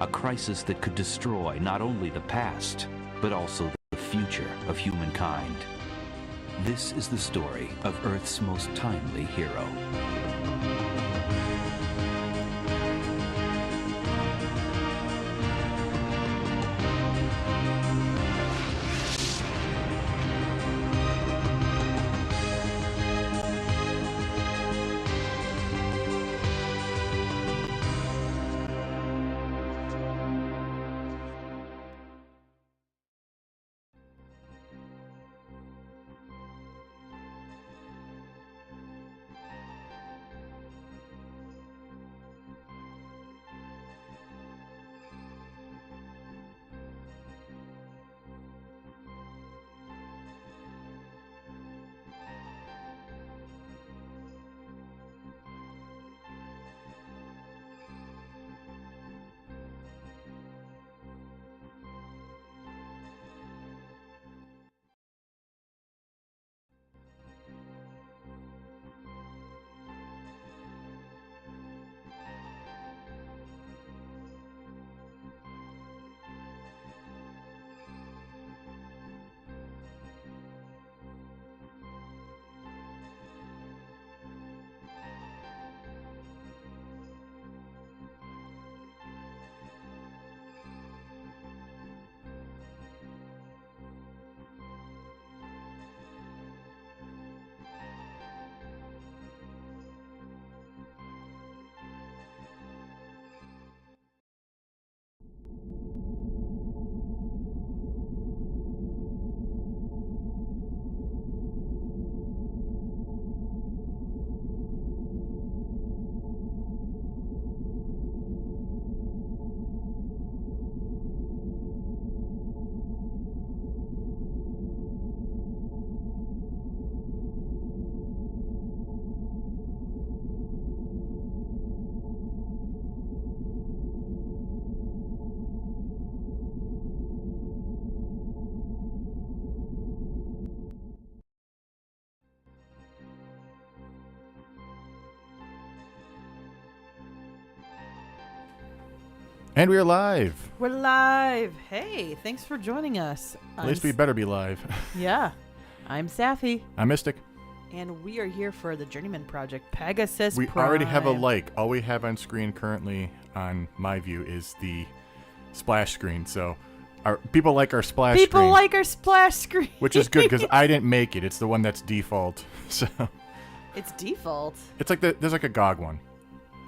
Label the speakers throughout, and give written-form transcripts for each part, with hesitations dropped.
Speaker 1: a crisis that could destroy not only the past, but also the future of humankind. This is the story of Earth's most timely hero.
Speaker 2: And we are live.
Speaker 3: We're live. Hey, thanks for joining us.
Speaker 2: At least we better be live.
Speaker 3: Yeah. I'm Sapphy.
Speaker 2: I'm Mystic.
Speaker 3: And we are here for the Journeyman Project, Pegasus
Speaker 2: We
Speaker 3: Prime.
Speaker 2: already have a like. All we have on screen currently on my view is the splash screen. So people like our splash screen.
Speaker 3: People like our splash screen.
Speaker 2: Which is good because I didn't make it. It's the one that's default. So
Speaker 3: It's default.
Speaker 2: it's like there's like a GOG one.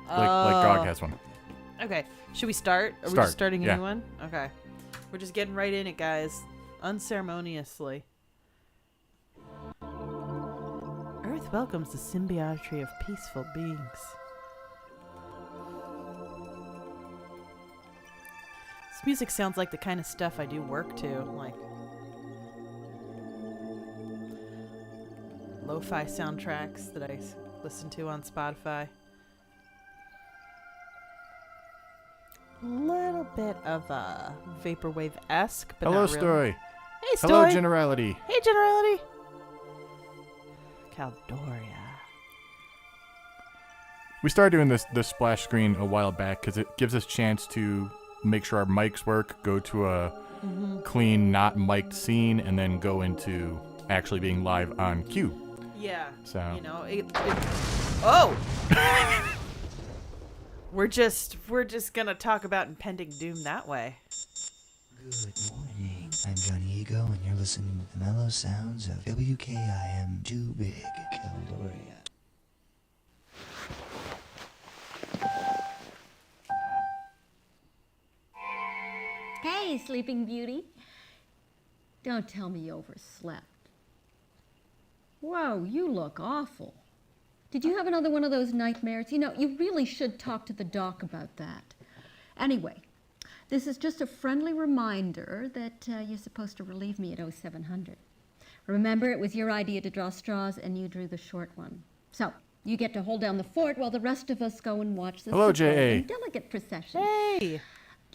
Speaker 2: Like GOG has one.
Speaker 3: Okay. Should we start? Are we just starting a new one? Okay. We're just getting right in it, guys. Unceremoniously. Earth welcomes the symbiometry of peaceful beings. This music sounds like the kind of stuff I do work to, like lo-fi soundtracks that I listen to on Spotify. Little bit of a vaporwave-esque, but
Speaker 2: Hello,
Speaker 3: not really.
Speaker 2: Story.
Speaker 3: Hey, Story.
Speaker 2: Hello, Generality.
Speaker 3: Hey, Generality. Caldoria.
Speaker 2: We started doing this splash screen a while back because it gives us a chance to make sure our mics work, go to a clean, not mic'd scene, and then go into actually being live on cue.
Speaker 3: Yeah.
Speaker 2: So
Speaker 3: you know, oh. We're just gonna talk about impending doom that way.
Speaker 4: Good morning. I'm Johnny Ego, and you're listening to the mellow sounds of WKIM Too Big, Caldoria.
Speaker 5: Hey, Sleeping Beauty. Don't tell me you overslept. Whoa, you look awful. Did you have another one of those nightmares? You know, you really should talk to the doc about that. Anyway, this is just a friendly reminder that you're supposed to relieve me at 0700. Remember, it was your idea to draw straws, and you drew the short one. So, you get to hold down the fort while the rest of us go and watch the
Speaker 2: Hello, J.A.
Speaker 5: delegate procession.
Speaker 3: Hey.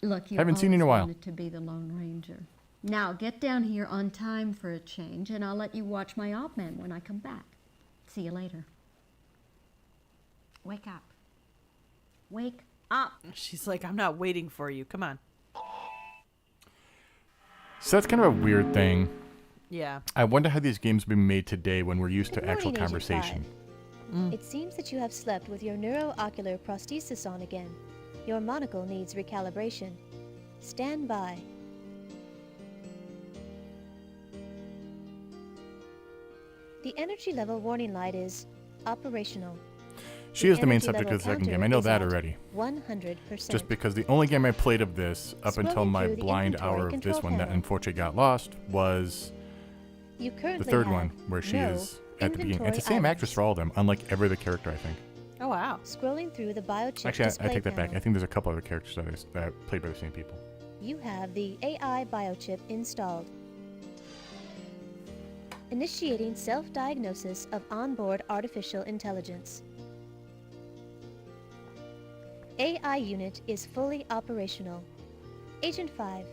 Speaker 5: Look, you
Speaker 2: Haven't seen you in a while.
Speaker 5: wanted to be the Lone Ranger. Now, get down here on time for a change, and I'll let you watch my op man when I come back. See you later. Wake up. Wake
Speaker 3: She's like, I'm not waiting for you. Come on.
Speaker 2: So that's kind of a weird thing.
Speaker 3: Yeah.
Speaker 2: I wonder how these games have been made today when we're used to actual
Speaker 6: Agent
Speaker 2: conversation.
Speaker 6: It seems that you have slept with your neuroocular prosthesis on again. Your monocle needs recalibration. Stand by. The energy level warning light is operational.
Speaker 2: She is the main
Speaker 6: energy
Speaker 2: subject
Speaker 6: level
Speaker 2: of the second
Speaker 6: counter
Speaker 2: game. I know
Speaker 6: is
Speaker 2: that
Speaker 6: at
Speaker 2: already.
Speaker 6: 100%.
Speaker 2: Just because the only game I played of this, up until
Speaker 6: Scrolling
Speaker 2: my
Speaker 6: through the
Speaker 2: blind
Speaker 6: inventory
Speaker 2: hour of this
Speaker 6: control
Speaker 2: one that
Speaker 6: panel.
Speaker 2: unfortunately got lost, was
Speaker 6: You currently
Speaker 2: the third
Speaker 6: have
Speaker 2: one, where she
Speaker 6: no
Speaker 2: is at the beginning. It's the
Speaker 6: inventory
Speaker 2: same actress
Speaker 6: items.
Speaker 2: for all of them, unlike every other character, I think.
Speaker 3: Oh, wow.
Speaker 6: Scrolling through the biochip
Speaker 2: Actually, I
Speaker 6: display
Speaker 2: take that back.
Speaker 6: panel.
Speaker 2: I think there's a couple other characters that are played by the same people.
Speaker 6: You have the AI biochip installed. Initiating self-diagnosis of onboard artificial intelligence. AI unit is fully operational. Agent 5,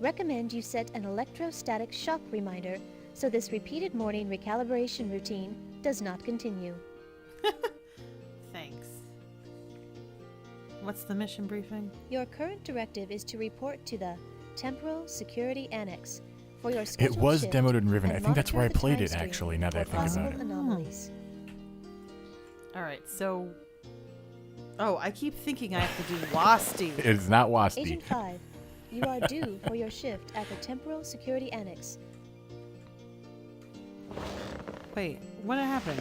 Speaker 6: recommend you set an electrostatic shock reminder so this repeated morning recalibration routine does not continue.
Speaker 3: Thanks. What's the mission briefing?
Speaker 6: Your current directive is to report to the Temporal Security Annex for your
Speaker 2: It
Speaker 6: scheduled
Speaker 2: was
Speaker 6: shift
Speaker 2: demoed in Riven. I
Speaker 6: and
Speaker 2: think that's where I
Speaker 6: monitor the
Speaker 2: played
Speaker 6: time
Speaker 2: it,
Speaker 6: stream
Speaker 2: actually, now that I
Speaker 6: for
Speaker 2: think
Speaker 6: possible
Speaker 2: about it.
Speaker 6: anomalies.
Speaker 3: All right, so... Oh, I keep thinking I have to do WASD.
Speaker 2: It's not Waspy.
Speaker 6: Agent 5, you are due for your shift at the Temporal Security Annex.
Speaker 3: Wait, what happened?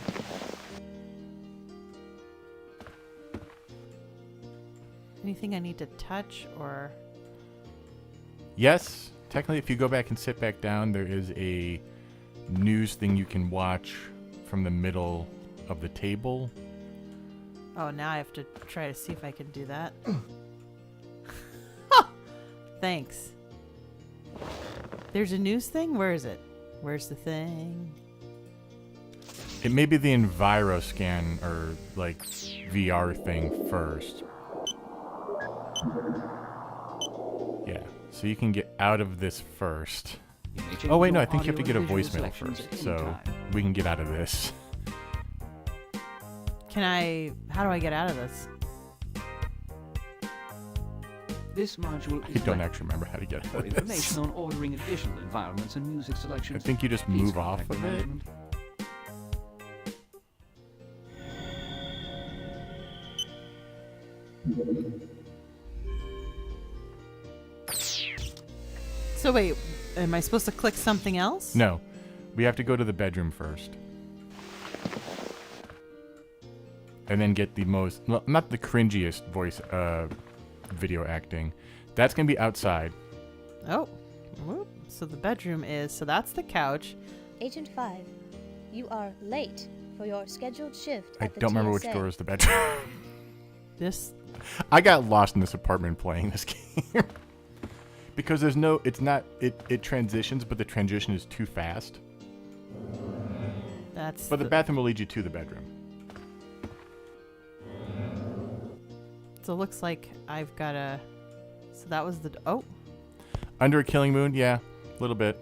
Speaker 3: Anything I need to touch or...
Speaker 2: Yes, technically, if you go back and sit back down, there is a news thing you can watch from the middle of the table.
Speaker 3: Oh, now I have to try to see if I can do that. Thanks. There's a news thing? Where is it? Where's the thing?
Speaker 2: It may be the Enviro scan or like VR thing first. Yeah, so you can get out of this first. Oh wait, no, I think you have to get a voicemail first, so we can get out of this.
Speaker 3: Can I... How do I get out of this?
Speaker 7: This module
Speaker 2: I
Speaker 7: is
Speaker 2: don't
Speaker 7: ready.
Speaker 2: actually remember how to get
Speaker 7: For
Speaker 2: out of this.
Speaker 7: information on ordering additional environments and music
Speaker 2: I
Speaker 7: selections,
Speaker 2: think you just
Speaker 7: please
Speaker 2: move off
Speaker 7: contact
Speaker 2: of
Speaker 7: the
Speaker 2: it.
Speaker 7: management.
Speaker 3: So wait, am I supposed to click something else?
Speaker 2: No, we have to go to the bedroom first. And then get the most, well, not the cringiest voice video acting. That's going to be outside.
Speaker 3: Oh. Whoop. So the bedroom is... So that's the couch.
Speaker 6: Agent 5, you are late for your scheduled shift
Speaker 2: I
Speaker 6: at the
Speaker 2: don't remember which
Speaker 6: TSA.
Speaker 2: door is the bedroom.
Speaker 3: This...
Speaker 2: I got lost in this apartment playing this game. Because there's no, it's not, it transitions, but the transition is too fast.
Speaker 3: That's...
Speaker 2: But the bathroom will lead you to the bedroom.
Speaker 3: So it looks like I've got a... So that was the... Oh.
Speaker 2: Under a killing moon, yeah, a little bit.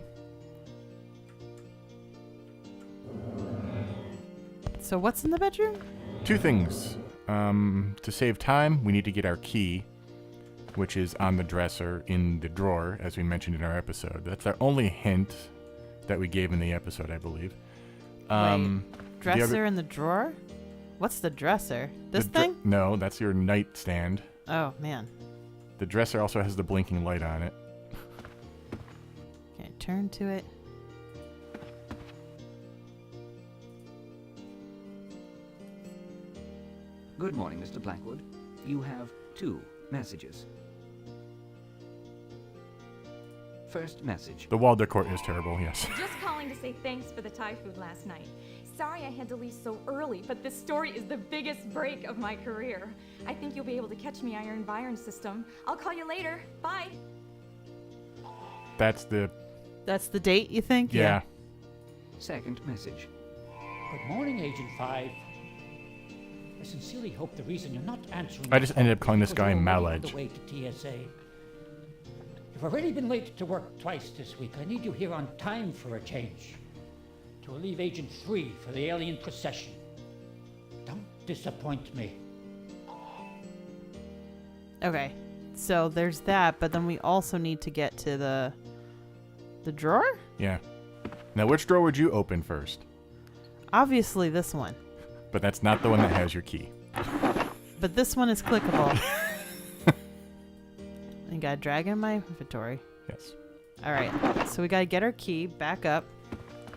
Speaker 3: So what's in the bedroom?
Speaker 2: Two things. To save time, we need to get our key, which is on the dresser in the drawer, as we mentioned in our episode. That's our only hint that we gave in the episode, I believe.
Speaker 3: Wait, dresser
Speaker 2: other-
Speaker 3: in the drawer? What's the dresser? This
Speaker 2: the dre-
Speaker 3: thing?
Speaker 2: No, that's your nightstand.
Speaker 3: Oh, man.
Speaker 2: The dresser also has the blinking light on it.
Speaker 3: Can I turn to it?
Speaker 7: Good morning, Mr. Blackwood. You have 2 messages. First message.
Speaker 2: The wall decor is terrible, yes.
Speaker 8: Just calling to say thanks for the Thai food last night. Sorry I had to leave so early, but this story is the biggest break of my career. I think you'll be able to catch me on your Environ system. I'll call you later. Bye.
Speaker 2: That's the,
Speaker 3: That's the date, you think?
Speaker 2: yeah.
Speaker 7: Second message.
Speaker 9: Good morning, Agent 5. I sincerely hope the reason you're not answering
Speaker 2: I
Speaker 9: my
Speaker 2: just
Speaker 9: phone
Speaker 2: ended up calling
Speaker 9: is
Speaker 2: this
Speaker 9: because
Speaker 2: guy
Speaker 9: you're already
Speaker 2: Malage.
Speaker 9: on the way to TSA. You've already been late to work twice this week. I need you here on time for a change. To relieve Agent 3 for the alien procession. Don't disappoint me.
Speaker 3: Okay. So there's that, but then we also need to get to the drawer?
Speaker 2: Yeah. Now, which drawer would you open first?
Speaker 3: Obviously this one.
Speaker 2: But that's not the one that has your key.
Speaker 3: But this one is clickable. I got to drag in my inventory.
Speaker 2: Yes.
Speaker 3: All right. So we got to get our key back up.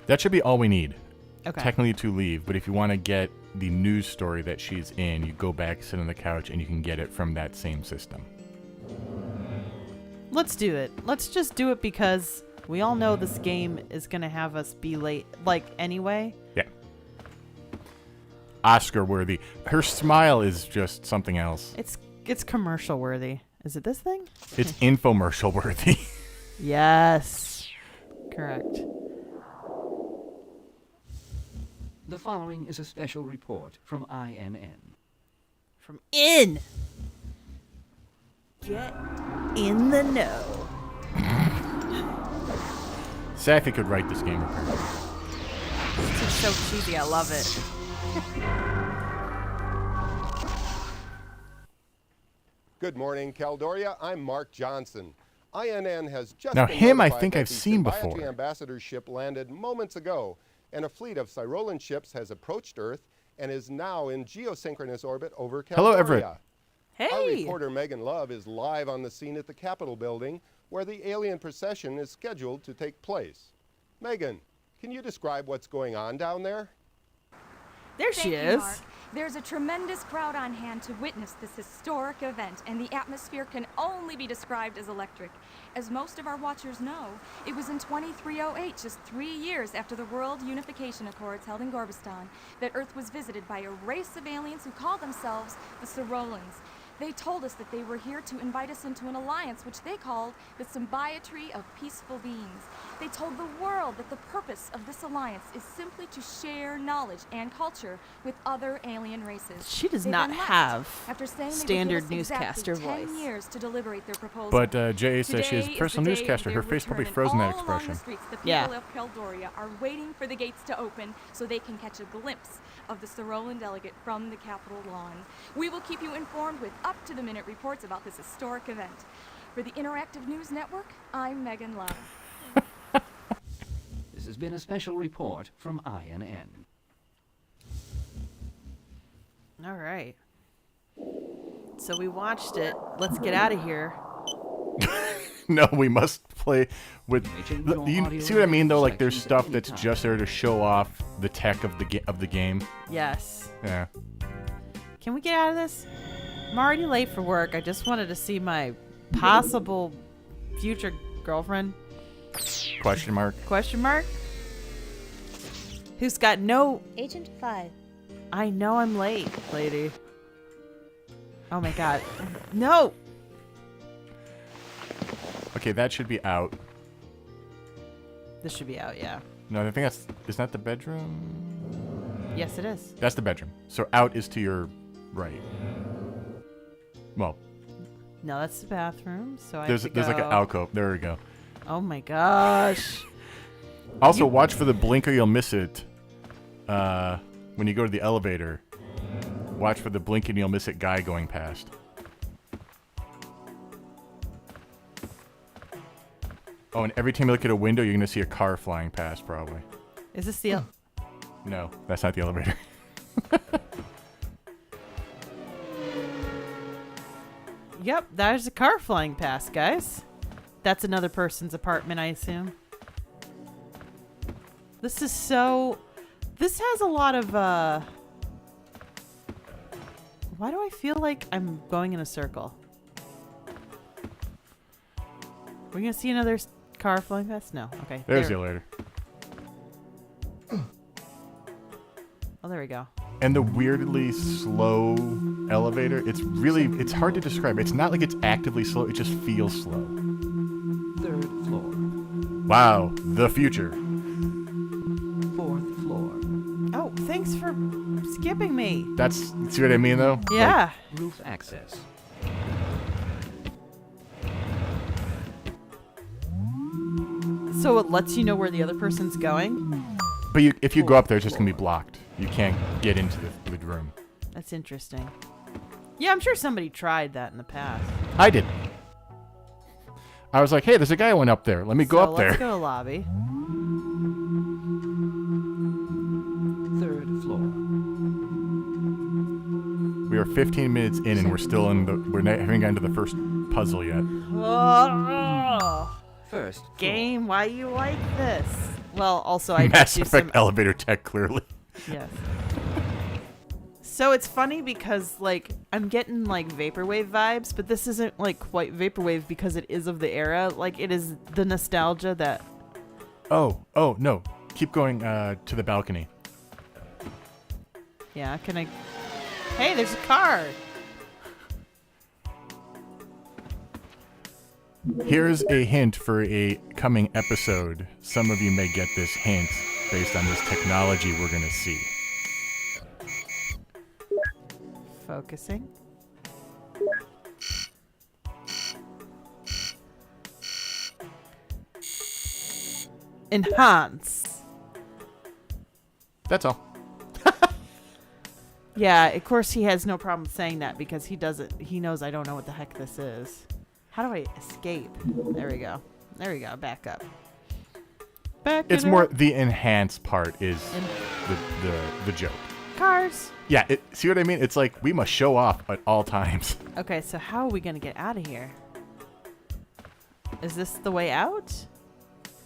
Speaker 2: That should be all we need.
Speaker 3: Okay.
Speaker 2: Technically to leave, but if you want to get the news story that she's in, you go back, sit on the couch, and you can get it from that same system.
Speaker 3: Let's do it. Let's just do it because we all know this game is going to have us be late, like, anyway.
Speaker 2: Yeah. Oscar worthy. Her smile is just something else.
Speaker 3: It's commercial worthy. Is it this thing?
Speaker 2: It's infomercial worthy.
Speaker 3: Yes. Correct.
Speaker 7: The following is a special report from INN.
Speaker 3: From in. Get in the know.
Speaker 2: Sapphy could write this game apparently.
Speaker 3: This is so cheesy. I love it.
Speaker 10: Good morning, Caldoria. I'm Mark Johnson. INN has just
Speaker 2: Now
Speaker 10: been
Speaker 2: him I
Speaker 10: notified
Speaker 2: think
Speaker 10: that
Speaker 2: I've
Speaker 10: the
Speaker 2: seen
Speaker 10: Symbiotry
Speaker 2: before.
Speaker 10: Ambassador ship landed moments ago, and a fleet of Cyrolan ships has approached Earth and is now in geosynchronous orbit over Caldoria.
Speaker 2: Hello, Everett.
Speaker 3: Hey.
Speaker 10: Our reporter Megan Love is live on the scene at the Capitol building, where the alien procession is scheduled to take place. Megan, can you describe what's going on down there?
Speaker 3: There she
Speaker 8: Thank you,
Speaker 3: is.
Speaker 8: Mark. There's a tremendous crowd on hand to witness this historic event, and the atmosphere can only be described as electric. As most of our watchers know, it was in 2308, just 3 years after the World Unification Accords held in Gorbistan, that Earth was visited by a race of aliens who called themselves the Cyrolans. They told us that they were here to invite us into an alliance which they called the Symbiotry of Peaceful Beings. They told the world that the purpose of this alliance is simply to share knowledge and culture with other alien races.
Speaker 3: She does
Speaker 8: They
Speaker 3: not
Speaker 8: then left
Speaker 3: have
Speaker 8: after saying
Speaker 3: standard
Speaker 8: they would give us
Speaker 3: newscaster
Speaker 8: exactly 10
Speaker 3: voice.
Speaker 8: years to deliberate their proposal.
Speaker 2: But J.A. says she is
Speaker 8: Today
Speaker 2: personal
Speaker 8: the day
Speaker 2: newscaster.
Speaker 8: of
Speaker 2: Her
Speaker 8: their
Speaker 2: face probably
Speaker 8: return,
Speaker 2: frozen
Speaker 8: and
Speaker 2: that
Speaker 8: all along
Speaker 2: expression.
Speaker 8: the streets, the people
Speaker 3: Yeah.
Speaker 8: of Caldoria are waiting for the gates to open so they can catch a glimpse of the Cyrolan delegate from the Capitol lawn. We will keep you informed with up-to-the-minute reports about this historic event. For the Interactive News Network, I'm Megan Love.
Speaker 7: This has been a special report from INN.
Speaker 3: All right. So we watched it. Let's get out of here.
Speaker 2: No, we must play with.
Speaker 7: Changing
Speaker 2: Look,
Speaker 7: your
Speaker 2: you
Speaker 7: audio
Speaker 2: see what I mean, though? Like, there's
Speaker 7: selections at
Speaker 2: stuff
Speaker 7: any
Speaker 2: that's
Speaker 7: time.
Speaker 2: just there to show off the tech of the game.
Speaker 3: Yes.
Speaker 2: Yeah.
Speaker 3: Can we get out of this? I'm already late for work. I just wanted to see my possible future girlfriend.
Speaker 2: Question mark.
Speaker 3: Question mark? Who's got no...
Speaker 6: Agent 5.
Speaker 3: I know I'm late, lady. Oh my god. No!
Speaker 2: Okay, that should be out.
Speaker 3: This should be out, yeah.
Speaker 2: No, I think that's... Is that the bedroom?
Speaker 3: Yes, it is.
Speaker 2: That's the bedroom. So out is to your right. Well,
Speaker 3: No, that's the bathroom, so
Speaker 2: there's
Speaker 3: I have to
Speaker 2: like an
Speaker 3: go.
Speaker 2: alcove. There we go.
Speaker 3: Oh my gosh.
Speaker 2: Also, watch for the blink or you'll miss it. When you go to the elevator, watch for the blink and you'll miss it guy going past. Oh, and every time you look at a window, you're going to see a car flying past, probably.
Speaker 3: Is this the...
Speaker 2: No, that's not the elevator.
Speaker 3: Yep, there's a car flying past, guys. That's another person's apartment, I assume. This is so... This has a lot of, Why do I feel like I'm going in a circle? We're gonna see another car flying past? No. Okay.
Speaker 2: There's
Speaker 3: there.
Speaker 2: the elevator.
Speaker 3: Oh, there we go.
Speaker 2: And the weirdly slow elevator, it's hard to describe. It's not like it's actively slow, it just feels slow.
Speaker 7: 3rd floor.
Speaker 2: Wow, the future.
Speaker 7: 4th floor.
Speaker 3: Oh, thanks for skipping me.
Speaker 2: See what I mean, though?
Speaker 3: Yeah.
Speaker 7: Roof access.
Speaker 3: So it lets you know where the other person's going?
Speaker 2: But if you go up there, it's just going to be blocked. You can't get into the room.
Speaker 3: That's interesting. Yeah, I'm sure somebody tried that in the past.
Speaker 2: I did. I was like, hey, there's a guy who went up there. Let me go up there.
Speaker 3: Let's go to lobby.
Speaker 7: 3rd floor.
Speaker 2: We are 15 minutes in and we're still in the. We haven't gotten to the first puzzle yet.
Speaker 3: Oh,
Speaker 7: First
Speaker 3: game, why you like this? Well, also I
Speaker 2: Mass
Speaker 3: do
Speaker 2: Effect
Speaker 3: some.
Speaker 2: elevator tech, clearly.
Speaker 3: Yes. So it's funny because like I'm getting like vaporwave vibes, but this isn't like quite vaporwave because it is of the era. Like it is the nostalgia that.
Speaker 2: Oh no! Keep going to the balcony.
Speaker 3: Yeah, can I? Hey, there's a car.
Speaker 2: Here's a hint for a coming episode. Some of you may get this hint based on this technology we're gonna see.
Speaker 3: Focusing. Enhance.
Speaker 2: That's all.
Speaker 3: Yeah, of course he has no problem saying that because he knows I don't know what the heck this is. How do I escape? There we go. There we go. Back up.
Speaker 2: It's more the enhance part is the joke.
Speaker 3: Cars.
Speaker 2: Yeah, see what I mean? It's like we must show off at all times.
Speaker 3: Okay, so how are we gonna get out of here? Is this the way out?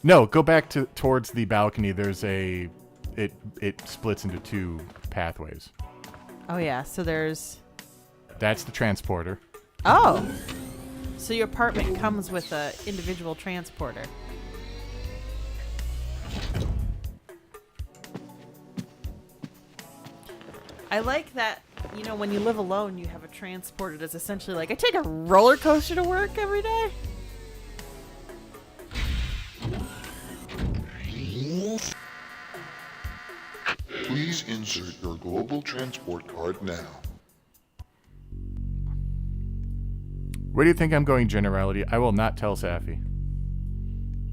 Speaker 2: No, go back towards the balcony. There's it splits into 2 pathways.
Speaker 3: Oh yeah, so there's.
Speaker 2: That's the transporter.
Speaker 3: Oh, so your apartment comes with a individual transporter. I like that, you know, when you live alone, you have a transporter that's essentially like, I take a roller coaster to work every day.
Speaker 11: Please insert your global transport card now.
Speaker 2: Where do you think I'm going, Generality? I will not tell Sapphy.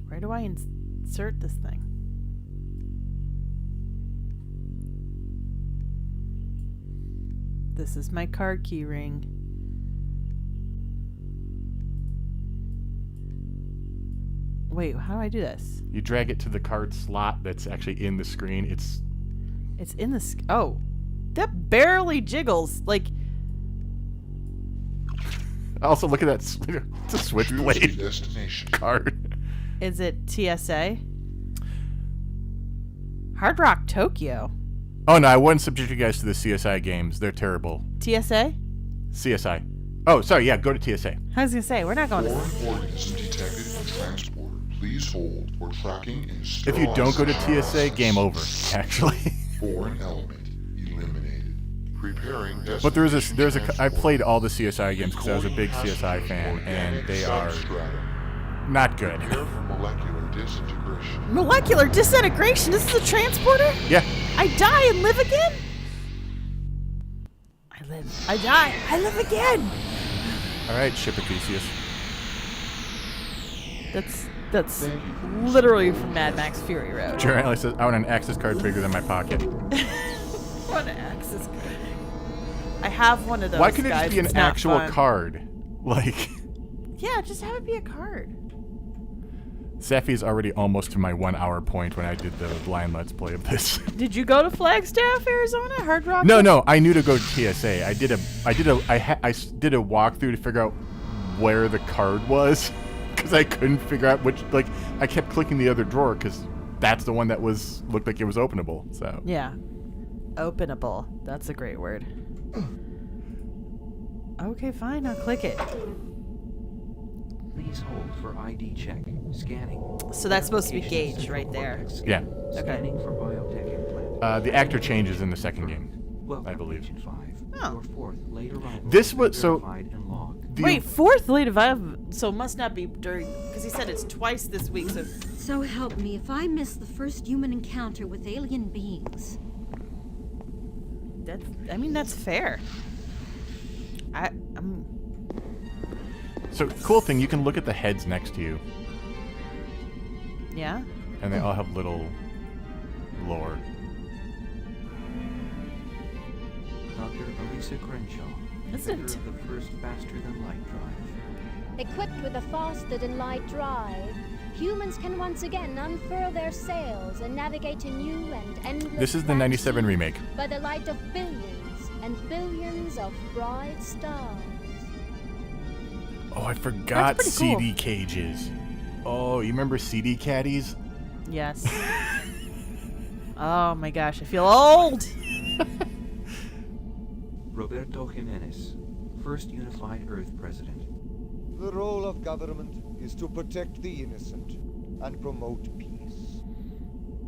Speaker 3: Where do I insert this thing? This is my card key ring. Wait, how do I do this?
Speaker 2: You drag it to the card slot that's actually in the screen. It's
Speaker 3: in the... Oh. That barely jiggles. Like...
Speaker 2: Also, look at that. It's a switchblade
Speaker 11: destination
Speaker 2: card.
Speaker 3: Is it TSA? Hard Rock Tokyo.
Speaker 2: Oh, no, I wouldn't subject you guys to the CSI games. They're terrible.
Speaker 3: TSA?
Speaker 2: CSI. Oh, sorry, yeah, go to TSA.
Speaker 3: I was going to say, we're not going to...
Speaker 11: Foreign organism detected in transporter. Please hold for tracking and
Speaker 2: If you don't go to TSA, game over, actually.
Speaker 11: Foreign element eliminated. Preparing
Speaker 2: But I played all the CSI games because I was a big CSI fan, and they are not good.
Speaker 11: Prepare for molecular disintegration.
Speaker 3: Molecular disintegration? This is a transporter?
Speaker 2: Yeah.
Speaker 3: I die and live again? I live. I die. I live again.
Speaker 2: All right, ship it, Theseus.
Speaker 3: That's literally from Mad Max Fury Road.
Speaker 2: Journeyman says, I want an access card bigger than my pocket.
Speaker 3: What an access card. I have one of those.
Speaker 2: Why couldn't it
Speaker 3: guys.
Speaker 2: just be an
Speaker 3: It's not
Speaker 2: actual
Speaker 3: fun.
Speaker 2: card? Like...
Speaker 3: Yeah, just have it be a card.
Speaker 2: Sapphy's already almost to my 1 hour point when I did the blind let's play of this.
Speaker 3: Did you go to Flagstaff, Arizona? Hard Rock?
Speaker 2: No, I knew to go to TSA. I did a walkthrough to figure out where the card was because I couldn't figure out which. Like, I kept clicking the other drawer because that's the one that looked like it was openable. So
Speaker 3: yeah, openable. That's a great word. Okay, fine. I'll click it.
Speaker 7: Please hold for ID check. Scanning.
Speaker 3: So that's supposed to be Gage right there.
Speaker 2: yeah.
Speaker 7: Scanning for biotech implant.
Speaker 2: The actor changes in the second game, I believe.
Speaker 7: Agent 5.
Speaker 3: Oh.
Speaker 7: Your fourth late arrival
Speaker 2: This was so.
Speaker 7: verified and logged.
Speaker 3: Wait, fourth late arrival. So it must not be during because he said it's twice this week.
Speaker 5: So help me if I miss the first human encounter with alien beings.
Speaker 3: That's fair.
Speaker 2: So cool thing, you can look at the heads next to you,
Speaker 3: Yeah.
Speaker 2: and they all have little lore.
Speaker 7: Dr. Elisa Crenshaw. inventor of the first faster-than-light drive.
Speaker 6: Equipped with a faster-than-light drive, humans can once again unfurl their sails and navigate to new and endless
Speaker 2: This is the 97 remake.
Speaker 6: by the light of billions and billions of bright stars.
Speaker 2: Oh, I forgot
Speaker 3: That's pretty cool.
Speaker 2: CD cages. Oh, you remember CD caddies?
Speaker 3: Yes. Oh my gosh, I feel old.
Speaker 7: Roberto Jimenez, first unified Earth president.
Speaker 12: The role of government is to protect the innocent and promote peace.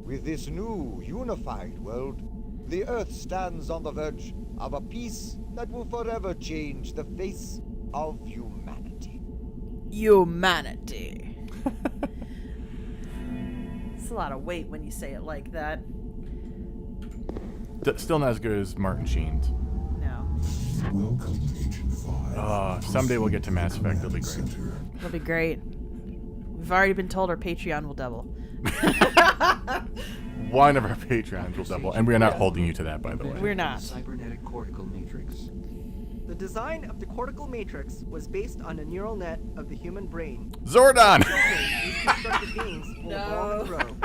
Speaker 12: With this new, unified world, the Earth stands on the verge of a peace that will forever change the face of humanity.
Speaker 3: Humanity. It's a lot of weight when you say it like that.
Speaker 2: Still not as good as Martin Sheen's.
Speaker 3: No.
Speaker 11: Welcome, Agent 5.
Speaker 2: Someday we'll get to Mass Effect. It'll be great.
Speaker 11: Center.
Speaker 3: It'll be great. We've already been told our Patreon will double.
Speaker 2: One of our Patreons will double, and we are not holding you to that, by the way.
Speaker 3: We're not.
Speaker 7: Cybernetic cortical matrix.
Speaker 13: The design of the cortical matrix was based on a neural net of the human brain.
Speaker 2: Zordon!
Speaker 13: These constructed beings will evolve and grow,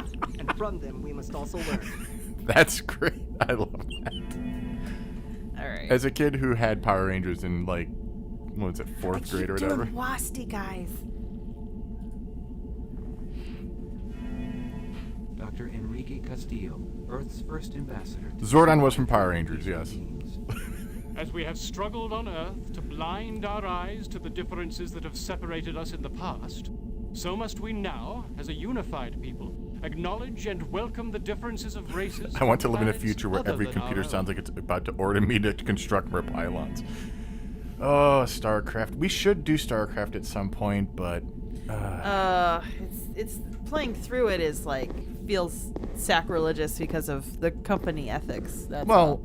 Speaker 13: and from them we must also learn.
Speaker 2: That's great. I love that.
Speaker 3: All right.
Speaker 2: As a kid who had Power Rangers in, like, what was it, fourth grade or whatever?
Speaker 3: Doing WASD, guys.
Speaker 7: Dr. Enrique Castillo, Earth's first ambassador.
Speaker 2: Zordon was from Power Rangers, yes.
Speaker 14: As we have struggled on Earth to blind our eyes to the differences that have separated us in the past, so must we now, as a unified people, acknowledge and welcome the differences of races.
Speaker 2: I want to live in a
Speaker 14: planets
Speaker 2: future where
Speaker 14: other
Speaker 2: every
Speaker 14: than
Speaker 2: computer
Speaker 14: our own.
Speaker 2: sounds like it's about to order me to construct more pylons. Oh, StarCraft. We should do StarCraft at some point, but...
Speaker 3: It's playing through it is like feels sacrilegious because of the company ethics. That's
Speaker 2: Well,
Speaker 3: all.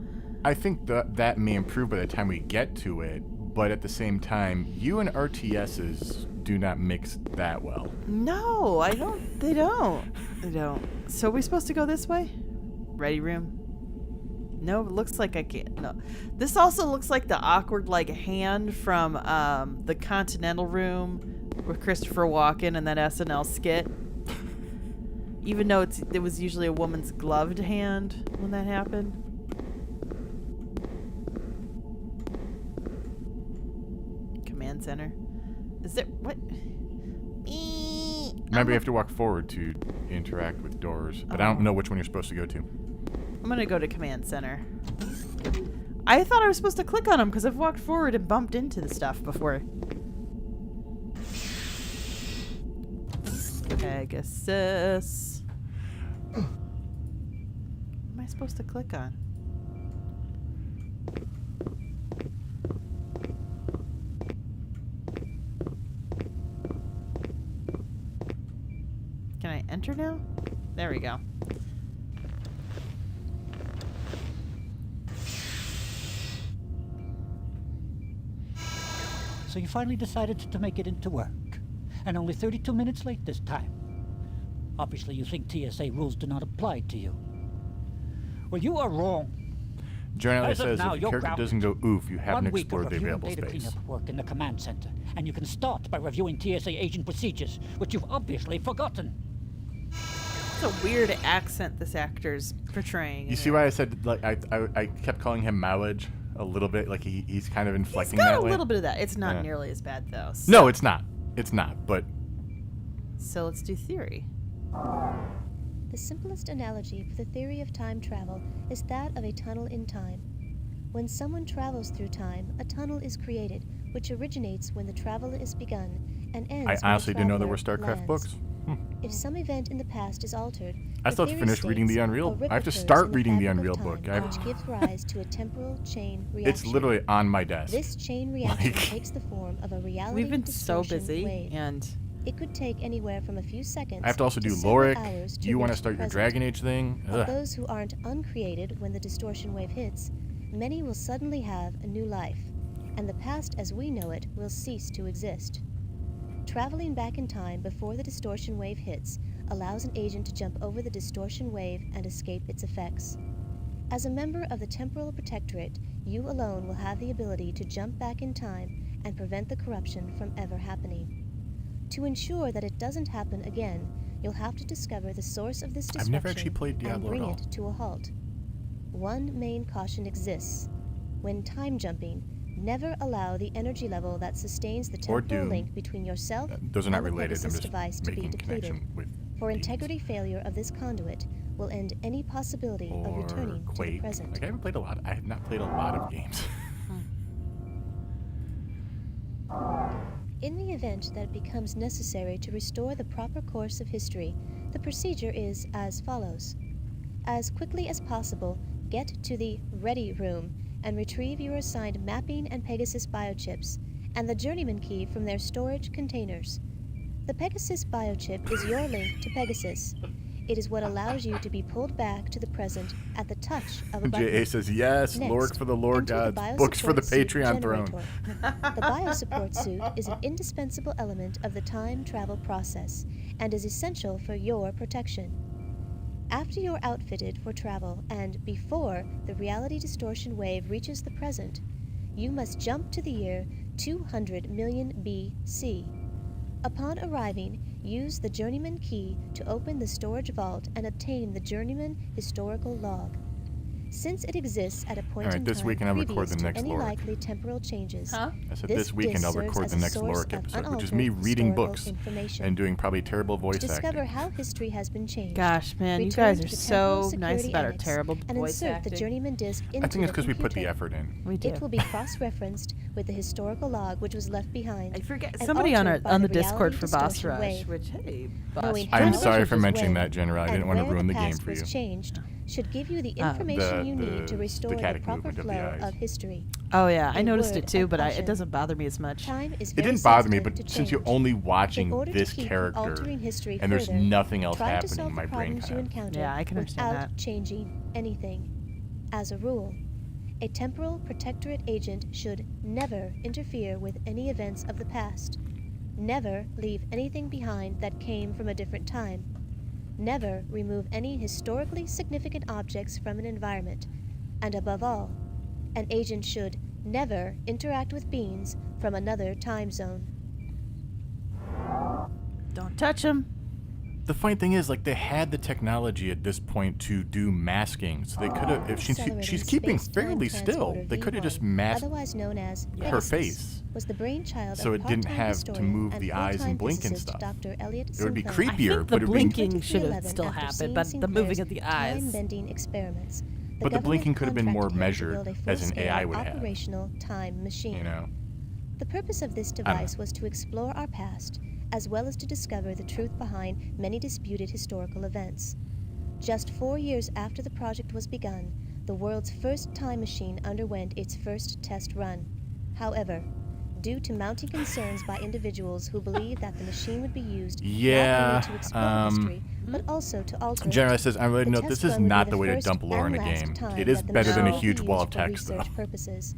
Speaker 2: I think that may improve by the time we get to it, but at the same time, you and RTSs do not mix that well.
Speaker 3: No, I don't. They don't. They don't. So we supposed to go this way? Ready room? No, it looks like I can't. No. This also looks like the awkward like hand from the Continental Room with Christopher Walken and that SNL skit. Even though it was usually a woman's gloved hand when that happened. Command center. Is there what?
Speaker 2: Remember, you have to walk forward to interact with doors, but I don't know which one you're supposed to go to.
Speaker 3: I'm gonna go to command center. I thought I was supposed to click on them because I've walked forward and bumped into the stuff before. Pegasus. What am I supposed to click on? Can I enter now? There we go.
Speaker 9: So you finally decided to make it into work, and only 32 minutes late this time. Obviously you think TSA rules do not apply to you. Well, you are wrong.
Speaker 2: Journal
Speaker 9: As of
Speaker 2: says
Speaker 9: now,
Speaker 2: if the
Speaker 9: you're
Speaker 2: character
Speaker 9: grounded.
Speaker 2: doesn't go oof, you haven't
Speaker 9: 1 week
Speaker 2: explored
Speaker 9: of
Speaker 2: the
Speaker 9: reviewing
Speaker 2: available
Speaker 9: data
Speaker 2: space.
Speaker 9: cleanup work in the command center, and you can start by reviewing TSA agent procedures, which you've obviously forgotten.
Speaker 3: It's a weird accent this actor's portraying.
Speaker 2: You see why I said, like, I kept calling him Mowage a little bit, like he's kind of inflecting
Speaker 3: He's got
Speaker 2: that
Speaker 3: a
Speaker 2: way.
Speaker 3: little bit of that. It's not
Speaker 2: Yeah.
Speaker 3: nearly as bad though. So,
Speaker 2: No, it's not. It's not, but
Speaker 3: so let's do theory.
Speaker 6: The simplest analogy for the theory of time travel is that of a tunnel in time. When someone travels through time, a tunnel is created, which originates when the travel is begun and ends
Speaker 2: I
Speaker 6: when the
Speaker 2: honestly didn't know there were
Speaker 6: traveler
Speaker 2: StarCraft
Speaker 6: lands.
Speaker 2: books.
Speaker 6: If some event in the past is altered,
Speaker 2: I
Speaker 6: the
Speaker 2: still have to
Speaker 6: theory
Speaker 2: finish reading the
Speaker 6: states
Speaker 2: Unreal.
Speaker 6: a rip
Speaker 2: I have to
Speaker 6: occurs
Speaker 2: start
Speaker 6: in the
Speaker 2: reading the
Speaker 6: fabric of
Speaker 2: Unreal book.
Speaker 6: time, which gives rise to a temporal chain reaction.
Speaker 2: It's literally on my desk.
Speaker 6: This chain reaction takes the form of a reality
Speaker 3: We've been so
Speaker 6: distortion
Speaker 3: busy,
Speaker 6: wave.
Speaker 3: and
Speaker 6: It could take anywhere from a few seconds
Speaker 2: I have to also do
Speaker 6: several
Speaker 2: Lorik.
Speaker 6: hours
Speaker 2: You want to
Speaker 6: reach
Speaker 2: start
Speaker 6: the
Speaker 2: your
Speaker 6: present.
Speaker 2: Dragon Age thing?
Speaker 6: Of
Speaker 2: Ugh.
Speaker 6: those who aren't uncreated when the distortion wave hits, many will suddenly have a new life, and the past as we know it will cease to exist. Traveling back in time before the distortion wave hits allows an agent to jump over the distortion wave and escape its effects. As a member of the Temporal Protectorate, you alone will have the ability to jump back in time and prevent the corruption from ever happening. To ensure that it doesn't happen again, you'll have to discover the source of this disruption
Speaker 2: I've never actually played Diablo
Speaker 6: and bring
Speaker 2: at all.
Speaker 6: it to a halt. One main caution exists. When time jumping, never allow the energy level that sustains the temporal link between yourself
Speaker 2: Those are not
Speaker 6: and the
Speaker 2: related. I'm
Speaker 6: Pegasus
Speaker 2: just
Speaker 6: device to be
Speaker 2: making
Speaker 6: depleted.
Speaker 2: connection with
Speaker 6: For integrity failure of this conduit will end any possibility of returning to the present.
Speaker 2: Like I have not played a lot of games.
Speaker 6: In the event that it becomes necessary to restore the proper course of history, the procedure is as follows. As quickly as possible, get to the Ready Room and retrieve your assigned mapping and Pegasus biochips and the Journeyman key from their storage containers. The Pegasus biochip is your link to Pegasus. It is what allows you to be pulled back to the present at the touch of a button.
Speaker 2: J.A. says, yes,
Speaker 6: Next,
Speaker 2: Lord for the Lord
Speaker 6: enter
Speaker 2: gods, books for the
Speaker 6: biosupport suit
Speaker 2: Patreon throne.
Speaker 6: generator. The biosupport suit is an indispensable element of the time travel process and is essential for your protection. After you're outfitted for travel and before the reality distortion wave reaches the present, you must jump to the year 200 million BC. Upon arriving, use the Journeyman key to open the storage vault and obtain the Journeyman historical log. Since it exists at a point
Speaker 2: Alright,
Speaker 6: in
Speaker 2: this
Speaker 6: time
Speaker 2: weekend I'll record
Speaker 6: previous
Speaker 2: the
Speaker 6: to
Speaker 2: next
Speaker 6: any
Speaker 2: Loric.
Speaker 6: likely temporal changes,
Speaker 2: I said this weekend
Speaker 6: disc
Speaker 2: I'll
Speaker 6: serves
Speaker 2: record
Speaker 6: as
Speaker 2: the
Speaker 6: a
Speaker 2: next
Speaker 6: source
Speaker 2: Loric
Speaker 6: of
Speaker 2: episode, which is
Speaker 6: unaltered
Speaker 2: me reading
Speaker 6: historical
Speaker 2: books
Speaker 6: information.
Speaker 2: and doing probably terrible voice
Speaker 6: To discover
Speaker 2: acting.
Speaker 6: how history has been changed.
Speaker 3: Gosh, man, you
Speaker 6: return
Speaker 3: guys
Speaker 6: to
Speaker 3: are
Speaker 6: the
Speaker 3: so
Speaker 6: temporal
Speaker 3: nice
Speaker 6: security
Speaker 3: about our
Speaker 6: annex
Speaker 3: terrible
Speaker 6: and
Speaker 3: voice
Speaker 6: insert
Speaker 3: acting.
Speaker 6: the Journeyman disc into
Speaker 2: I think it's
Speaker 6: the
Speaker 2: because we put the
Speaker 6: computer.
Speaker 2: effort in.
Speaker 3: We do.
Speaker 6: It will be cross-referenced with the historical log which was left behind.
Speaker 3: I forget
Speaker 6: and
Speaker 3: somebody on
Speaker 6: altered by
Speaker 3: the
Speaker 6: the
Speaker 3: Discord
Speaker 6: reality
Speaker 3: for Boss
Speaker 6: distortion
Speaker 3: Rush,
Speaker 6: wave.
Speaker 3: which hey, Boss
Speaker 6: Knowing
Speaker 3: Rush.
Speaker 6: how
Speaker 2: I'm sorry for
Speaker 6: was
Speaker 2: mentioning
Speaker 6: when
Speaker 2: that, General. I
Speaker 6: and
Speaker 2: didn't want to
Speaker 6: where
Speaker 2: ruin the game
Speaker 6: past
Speaker 2: for
Speaker 6: was
Speaker 2: you.
Speaker 6: changed should give you the information you need to restore the
Speaker 2: static
Speaker 6: proper
Speaker 2: movement of the
Speaker 6: flow
Speaker 2: eyes.
Speaker 6: of history.
Speaker 3: Oh yeah, I
Speaker 6: A
Speaker 3: noticed
Speaker 6: word
Speaker 3: it too,
Speaker 6: of
Speaker 3: but it
Speaker 6: caution.
Speaker 3: doesn't bother me as much.
Speaker 6: Time is
Speaker 2: It
Speaker 6: very
Speaker 2: didn't bother me,
Speaker 6: sensitive
Speaker 2: but
Speaker 6: to
Speaker 2: since you're
Speaker 6: change.
Speaker 2: only
Speaker 6: In
Speaker 2: watching
Speaker 6: order to
Speaker 2: this
Speaker 6: keep
Speaker 2: character
Speaker 6: altering history
Speaker 2: and there's
Speaker 6: further,
Speaker 2: nothing else
Speaker 6: try to
Speaker 2: happening,
Speaker 6: solve
Speaker 2: my
Speaker 6: the
Speaker 2: brain
Speaker 6: problems you
Speaker 2: kind of...
Speaker 6: encounter
Speaker 3: Yeah, I can understand
Speaker 6: without
Speaker 3: that.
Speaker 6: changing anything. As a rule, a temporal protectorate agent should never interfere with any events of the past. Never leave anything behind that came from a different time. Never remove any historically significant objects from an environment. And above all, an agent should never interact with beings from another time zone.
Speaker 3: Don't touch him.
Speaker 2: The funny thing is, like, they had the technology at this point to do masking, so they could have. If she's
Speaker 6: Accelerating
Speaker 2: keeping
Speaker 6: space-time
Speaker 2: fairly still,
Speaker 6: transporter
Speaker 2: they could have
Speaker 6: V1,
Speaker 2: just masked
Speaker 6: otherwise known as
Speaker 2: her
Speaker 6: Pegasus,
Speaker 2: face,
Speaker 6: was the brainchild
Speaker 2: so
Speaker 6: of
Speaker 2: it didn't
Speaker 6: part-time
Speaker 2: have to
Speaker 6: historian
Speaker 2: move
Speaker 6: and
Speaker 2: the eyes
Speaker 6: full-time
Speaker 2: and blink and
Speaker 6: physicist
Speaker 2: stuff.
Speaker 6: Dr. Elliot
Speaker 2: It would be
Speaker 6: Sinclair.
Speaker 2: creepier,
Speaker 3: the
Speaker 2: but it would be.
Speaker 3: blinking should have
Speaker 6: 2011,
Speaker 3: still
Speaker 6: after
Speaker 3: happened,
Speaker 6: seeing
Speaker 3: but the
Speaker 6: Sinclair's
Speaker 3: moving of the eyes.
Speaker 6: time-bending experiments,
Speaker 2: But the
Speaker 6: government
Speaker 2: blinking could have been more
Speaker 6: contracted him to
Speaker 2: measured,
Speaker 6: build a
Speaker 2: as an
Speaker 6: full-scale
Speaker 2: AI would have.
Speaker 6: operational time machine.
Speaker 2: You know.
Speaker 6: The purpose of this
Speaker 2: don't know.
Speaker 6: device was to explore our past, as well as to discover the truth behind many disputed historical events. Just 4 years after the project was begun, the world's first time machine underwent its first test run. However, due to mounting concerns by individuals who believed that the machine would be used
Speaker 2: Yeah,
Speaker 6: not only to explore history, but also to alter
Speaker 2: General
Speaker 6: it.
Speaker 2: says, I really
Speaker 6: The
Speaker 2: know
Speaker 6: test
Speaker 2: this is
Speaker 6: run would be
Speaker 2: not the way to
Speaker 6: first
Speaker 2: dump lore in
Speaker 6: and
Speaker 2: a
Speaker 6: last
Speaker 2: game.
Speaker 6: time
Speaker 2: It is
Speaker 6: that the
Speaker 2: better than a
Speaker 6: machine would be
Speaker 2: huge wall of
Speaker 6: used for
Speaker 2: text, though.
Speaker 6: research purposes.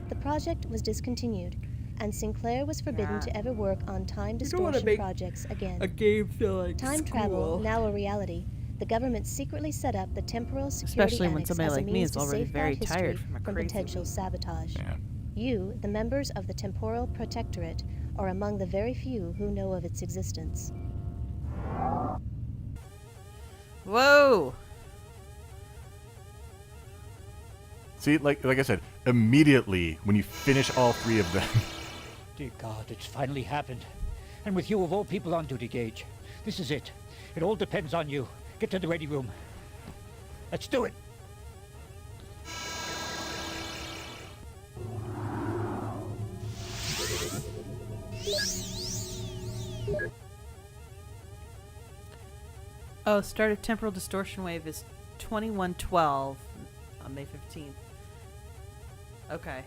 Speaker 6: The project was discontinued, and Sinclair was forbidden to ever work on time distortion projects again.
Speaker 3: A game feel like
Speaker 6: Time travel, now a reality, the government secretly set up the temporal security
Speaker 3: Especially when
Speaker 6: annex
Speaker 3: somebody
Speaker 6: as a
Speaker 3: like me
Speaker 6: means
Speaker 3: is
Speaker 6: to
Speaker 3: already
Speaker 6: safeguard
Speaker 3: very
Speaker 6: history
Speaker 3: tired from a crazy
Speaker 6: potential
Speaker 3: week.
Speaker 6: sabotage.
Speaker 2: Yeah.
Speaker 6: You, the members of the temporal protectorate, are among the very few who know of its existence.
Speaker 3: Whoa.
Speaker 2: See, like I said, immediately when you finish all three of them.
Speaker 9: Dear God, it's finally happened. And with you of all people on duty, Gage. This is it. It all depends on you. Get to the ready room. Let's do it.
Speaker 3: Oh, start of temporal distortion wave is 2112 on May 15th. Okay.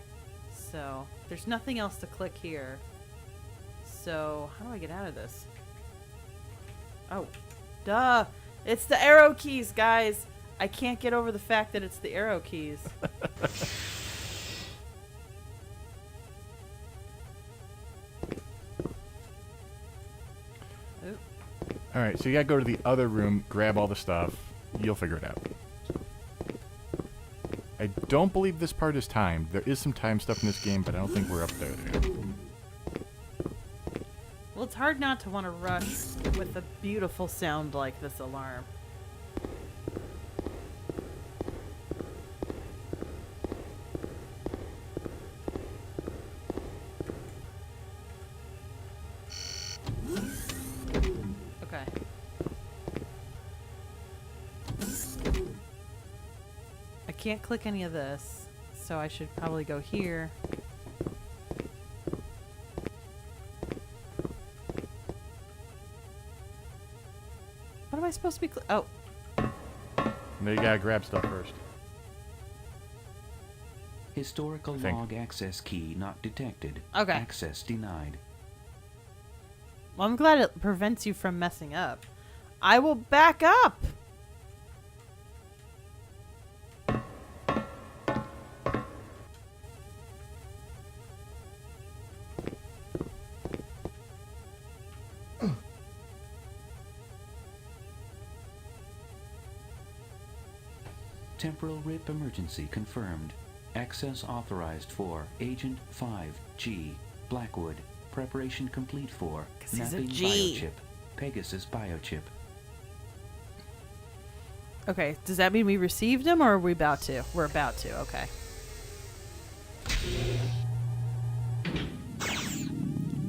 Speaker 3: So, there's nothing else to click here. So, how do I get out of this? Oh, duh. It's the arrow keys, guys. I can't get over the fact that it's the arrow keys.
Speaker 2: All right, so you gotta go to the other room, grab all the stuff. You'll figure it out. I don't believe this part is timed. There is some time stuff in this game, but I don't think we're up there yet.
Speaker 3: Well, it's hard not to want to rush with a beautiful sound like this alarm. Okay. I can't click any of this, so I should probably go here. What am I supposed to be? Oh.
Speaker 2: No, you gotta grab stuff first.
Speaker 1: Historical log access key not detected.
Speaker 3: Okay.
Speaker 1: Access denied.
Speaker 3: Well, I'm glad it prevents you from messing up. I will back up.
Speaker 1: Temporal rip emergency confirmed. Access authorized for Agent 5G, Blackwood. Preparation complete for
Speaker 3: he's a
Speaker 1: mapping
Speaker 3: G.
Speaker 1: biochip. Pegasus biochip.
Speaker 3: Okay, does that mean we received him or are we about to? We're about to, okay.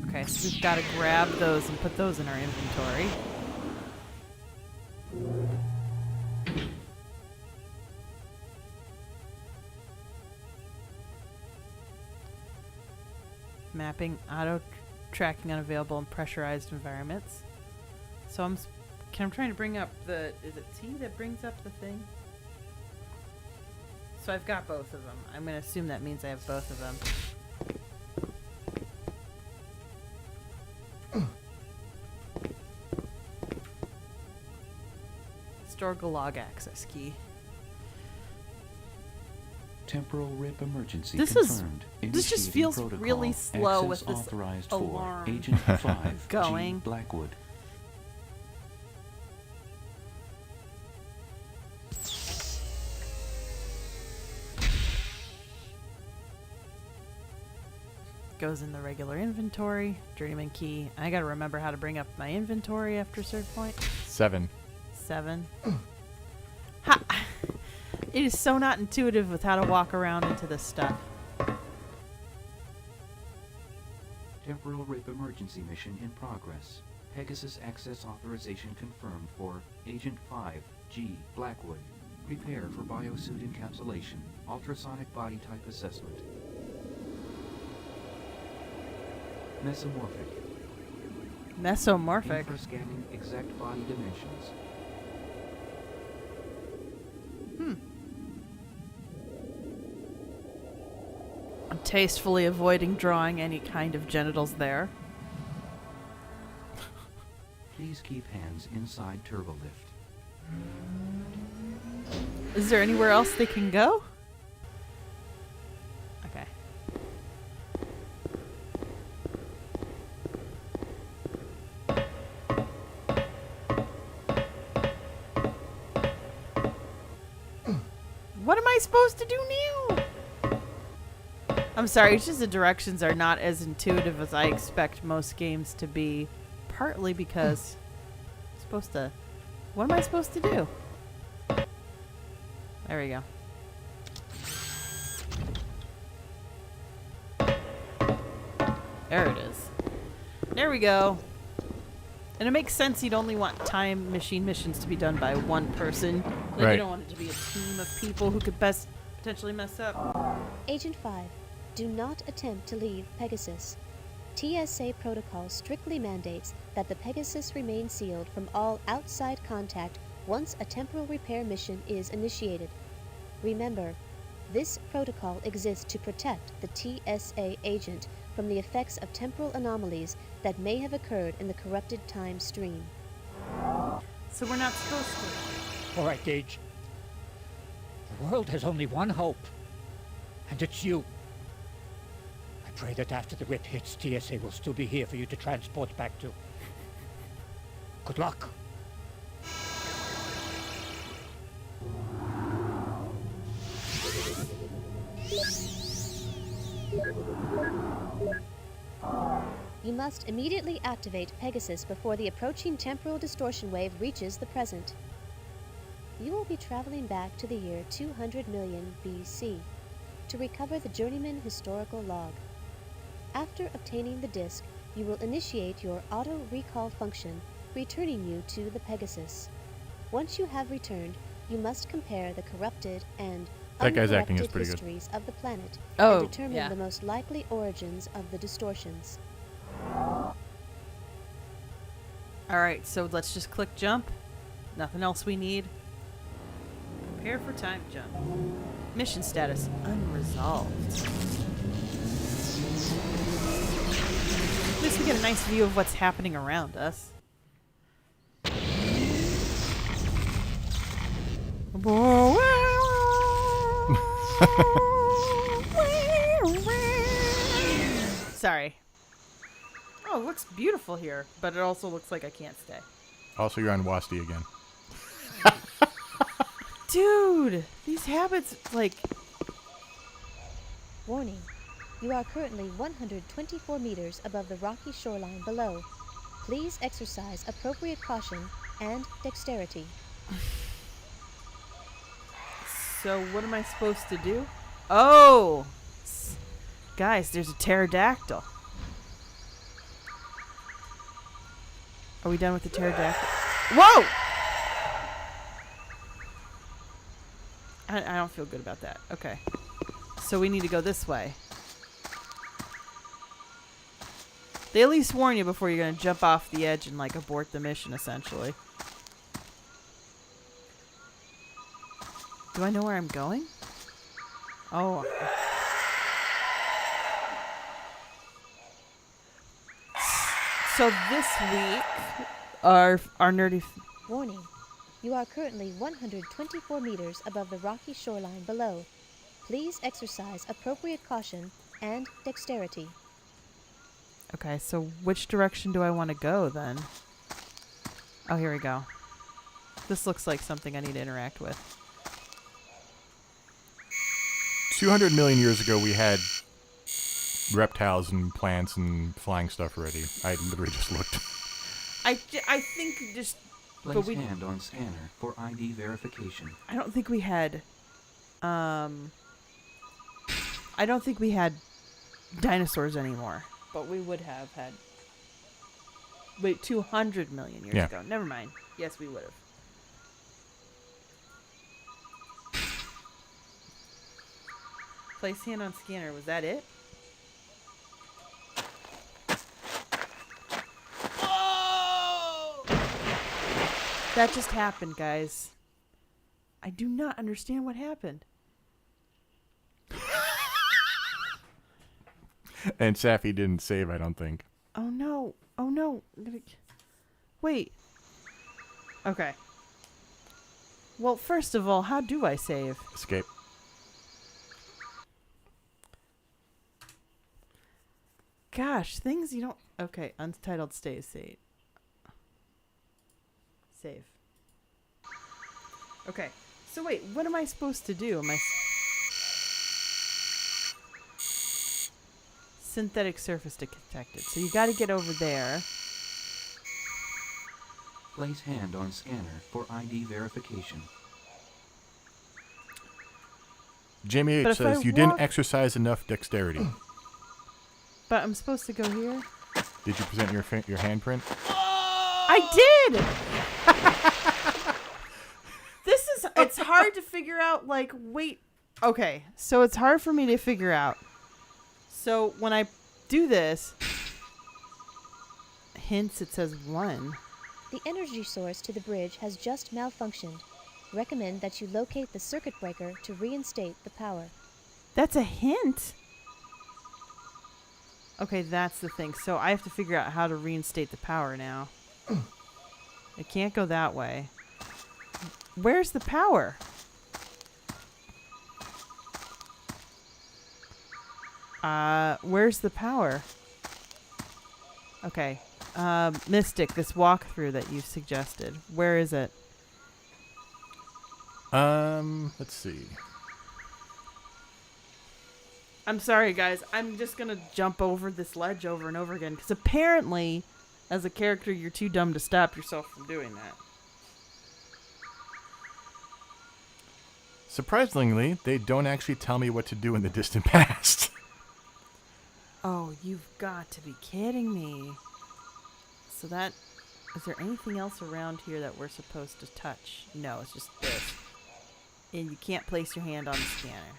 Speaker 3: Okay, so we've got to grab those and put those in our inventory. Mapping, auto tracking unavailable in pressurized environments. So I'm trying to bring up the, is it T that brings up the thing? So I've got both of them. I'm going to assume that means I have both of them. Historical log access key.
Speaker 1: Temporal rip emergency
Speaker 3: This
Speaker 1: confirmed.
Speaker 3: this just feels
Speaker 1: Protocol.
Speaker 3: really slow
Speaker 1: Access
Speaker 3: with this
Speaker 1: authorized
Speaker 3: alarm
Speaker 1: for Agent 5
Speaker 3: going.
Speaker 1: G Blackwood.
Speaker 3: Goes in the regular inventory. Journeyman key. I gotta remember how to bring up my inventory after a certain point.
Speaker 2: 7.
Speaker 3: 7. Ha! It is so not intuitive with how to walk around into this stuff.
Speaker 1: Temporal rip emergency mission in progress. Pegasus access authorization confirmed for Agent 5G Blackwood. Prepare for biosuit encapsulation. Ultrasonic body type assessment. Mesomorphic.
Speaker 3: Mesomorphic.
Speaker 1: For scanning exact body dimensions.
Speaker 3: I'm tastefully avoiding drawing any kind of genitals there.
Speaker 1: Please keep hands inside turbolift.
Speaker 3: Is there anywhere else they can go? Okay. What am I supposed to do now? I'm sorry, it's just the directions are not as intuitive as I expect most games to be. Partly because I'm supposed to... What am I supposed to do? There we go. There it is. There we go. And it makes sense you'd only want time machine missions to be done by one person. Like
Speaker 2: Right.
Speaker 3: You don't want it to be a team of people who could best potentially mess up.
Speaker 6: Agent 5, do not attempt to leave Pegasus. TSA protocol strictly mandates that the Pegasus remain sealed from all outside contact once a temporal repair mission is initiated. Remember, this protocol exists to protect the TSA agent from the effects of temporal anomalies that may have occurred in the corrupted time stream.
Speaker 3: So we're not supposed to.
Speaker 9: All right, Gage. The world has only one hope, and it's you. I pray that after the rip hits, TSA will still be here for you to transport back to. Good luck.
Speaker 6: You must immediately activate Pegasus before the approaching temporal distortion wave reaches the present. You will be traveling back to the year 200 million BC to recover the Journeyman historical log. After obtaining the disk, you will initiate your auto-recall function, returning you to the Pegasus. Once you have returned, you must compare the corrupted and
Speaker 2: That guy's acting is
Speaker 6: uncorrupted
Speaker 2: pretty good.
Speaker 6: histories of the planet
Speaker 3: Oh,
Speaker 6: and determine
Speaker 3: yeah.
Speaker 6: the most likely origins of the distortions.
Speaker 3: Alright, so let's just click jump. Nothing else we need. Prepare for time jump. Mission status unresolved. At least we get a nice view of what's happening around us. Sorry. Oh, it looks beautiful here, but it also looks like I can't stay.
Speaker 2: Also, you're on Wasti again.
Speaker 3: Dude, these habits, like...
Speaker 6: Warning. You are currently 124 meters above the rocky shoreline below. Please exercise appropriate caution and dexterity.
Speaker 3: So what am I supposed to do? Oh! Guys, there's a pterodactyl. Are we done with the pterodactyl? Whoa! I don't feel good about that. Okay. So we need to go this way. They at least warn you before you're going to jump off the edge and, like, abort the mission, essentially. Do I know where I'm going? Oh. So this week, our nerdy...
Speaker 6: Warning. You are currently 124 meters above the rocky shoreline below. Please exercise appropriate caution and dexterity.
Speaker 3: Okay, so which direction do I want to go, then? Oh, here we go. This looks like something I need to interact with.
Speaker 2: 200 million years ago, we had reptiles and plants and flying stuff already. I literally just looked.
Speaker 3: I think just...
Speaker 1: Place hand on scanner for ID verification.
Speaker 3: I don't think we had... I don't think we had dinosaurs anymore. But we would have had... Wait, 200 million years ago. Never mind. Yes, we would have. Place hand on scanner. Was that it? Oh! That just happened, guys. I do not understand what happened.
Speaker 2: And Sapphy didn't save, I don't think.
Speaker 3: Oh no. Oh no. Wait. Okay. Well, first of all, how do I save?
Speaker 2: Escape.
Speaker 3: Gosh, things you don't... Okay, untitled stays saved. Save. Okay, so wait, what am I supposed to do? Am I... Synthetic surface detected. So you gotta get over there.
Speaker 1: Place hand on scanner for ID verification.
Speaker 2: Jamie H. says, you didn't exercise enough dexterity.
Speaker 3: But I'm supposed to go here?
Speaker 2: Did you present your handprint?
Speaker 3: I did! It's hard to figure out, like, wait. Okay, so it's hard for me to figure out. So when I do this, hints, it says 1.
Speaker 6: The energy source to the bridge has just malfunctioned. Recommend that you locate the circuit breaker to reinstate the power.
Speaker 3: That's a hint? Okay, that's the thing. So I have to figure out how to reinstate the power now. It can't go that way. Where's the power? Where's the power? Okay. Mystic, this walkthrough that you suggested. Where is it?
Speaker 2: Let's see.
Speaker 3: I'm sorry, guys. I'm just going to jump over this ledge over and over again. Because apparently, as a character, you're too dumb to stop yourself from doing that.
Speaker 2: Surprisingly, they don't actually tell me what to do in the distant past.
Speaker 3: Oh, you've got to be kidding me. So that... Is there anything else around here that we're supposed to touch? No, it's just this. And you can't place your hand on the scanner.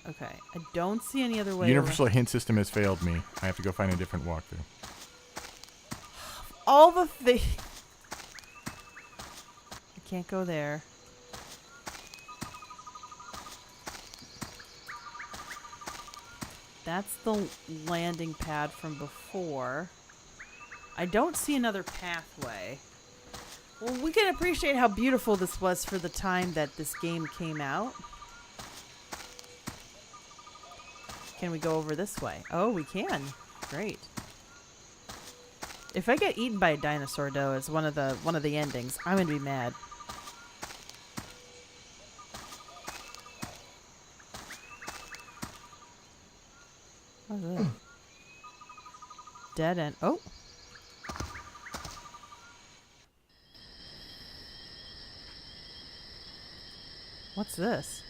Speaker 3: Okay, I don't see any other way.
Speaker 2: Universal hint system has failed me. I have to go find a different walkthrough.
Speaker 3: All the things. I can't go there. That's the landing pad from before. I don't see another pathway. Well, we can appreciate how beautiful this was for the time that this game came out. Can we go over this way? Oh, we can. Great. If I get eaten by a dinosaur, though, as one of the endings, I'm gonna be mad. What's this? Dead end. Oh. What's this?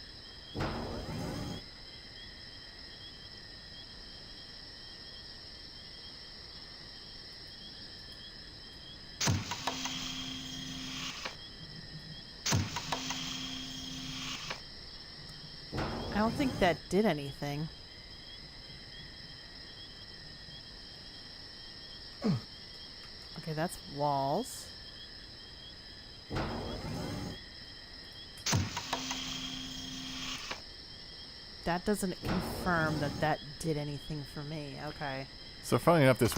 Speaker 3: I don't think that did anything. Okay, that's walls. That doesn't confirm that that did anything for me. Okay.
Speaker 2: So funny enough, this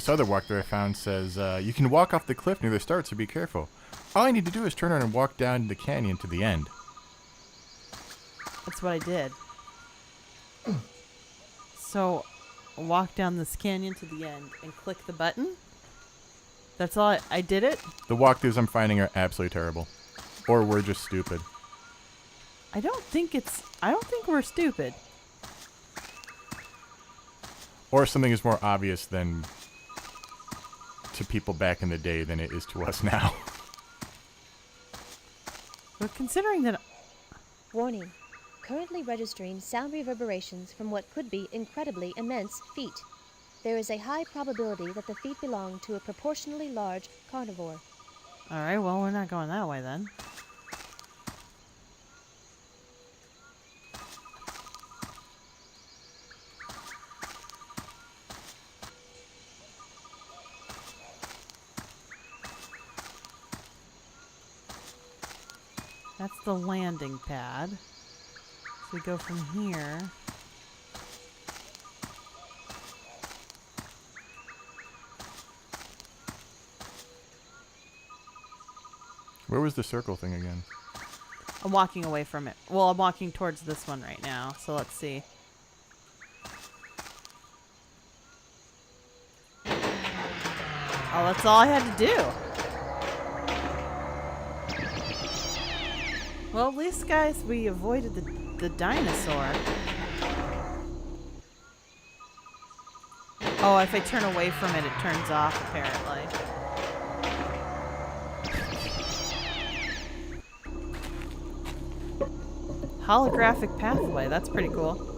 Speaker 2: other walkthrough I found says you can walk off the cliff near the start, so be careful. All I need to do is turn around and walk down the canyon to the end.
Speaker 3: That's what I did. So, walk down this canyon to the end and click the button. That's all I did it?
Speaker 2: The walkthroughs I'm finding are absolutely terrible. Or we're just stupid.
Speaker 3: I don't think we're stupid.
Speaker 2: Or something is more obvious than to people back in the day than it is to us now.
Speaker 3: But considering that...
Speaker 6: Warning. Currently registering sound reverberations from what could be incredibly immense feet. There is a high probability that the feet belong to a proportionally large carnivore.
Speaker 3: Alright, well, we're not going that way then. That's the landing pad. So we go from here.
Speaker 2: Where was the circle thing again?
Speaker 3: I'm walking away from it. Well, I'm walking towards this one right now, so let's see. Oh, that's all I had to do. Well, at least, guys, we avoided the dinosaur. Oh, if I turn away from it, it turns off, apparently. Holographic pathway, that's pretty cool.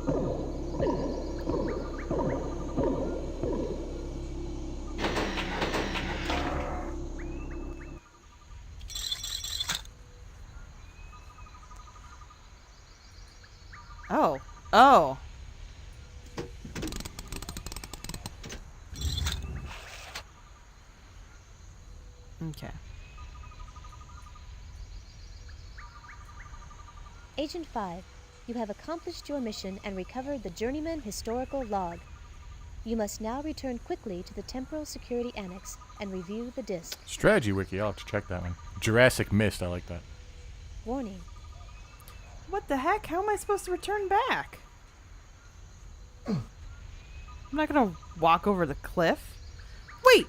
Speaker 3: Oh. Oh. Okay.
Speaker 6: Agent 5, you have accomplished your mission and recovered the Journeyman historical log. You must now return quickly to the Temporal Security Annex and review the disk.
Speaker 2: Strategy wiki, I'll have to check that one. Jurassic Mist, I like that.
Speaker 6: Warning.
Speaker 3: What the heck? How am I supposed to return back? I'm not gonna walk over the cliff. Wait,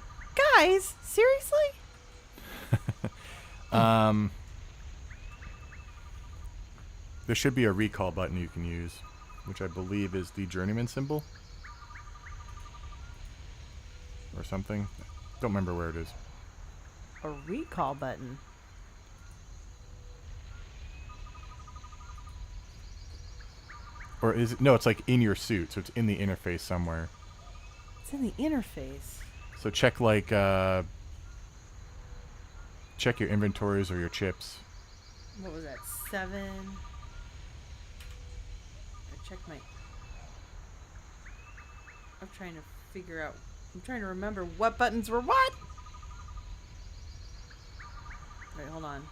Speaker 3: guys, seriously?
Speaker 2: There should be a recall button you can use, which I believe is the Journeyman symbol. Or something. Don't remember where it is.
Speaker 3: A recall button.
Speaker 2: Or is it? No, it's like in your suit, so it's in the interface somewhere.
Speaker 3: It's in the interface.
Speaker 2: So check check your inventories or your chips.
Speaker 3: What was that? 7. I checked my. I'm trying to figure out. I'm trying to remember what buttons were what. Wait, hold on.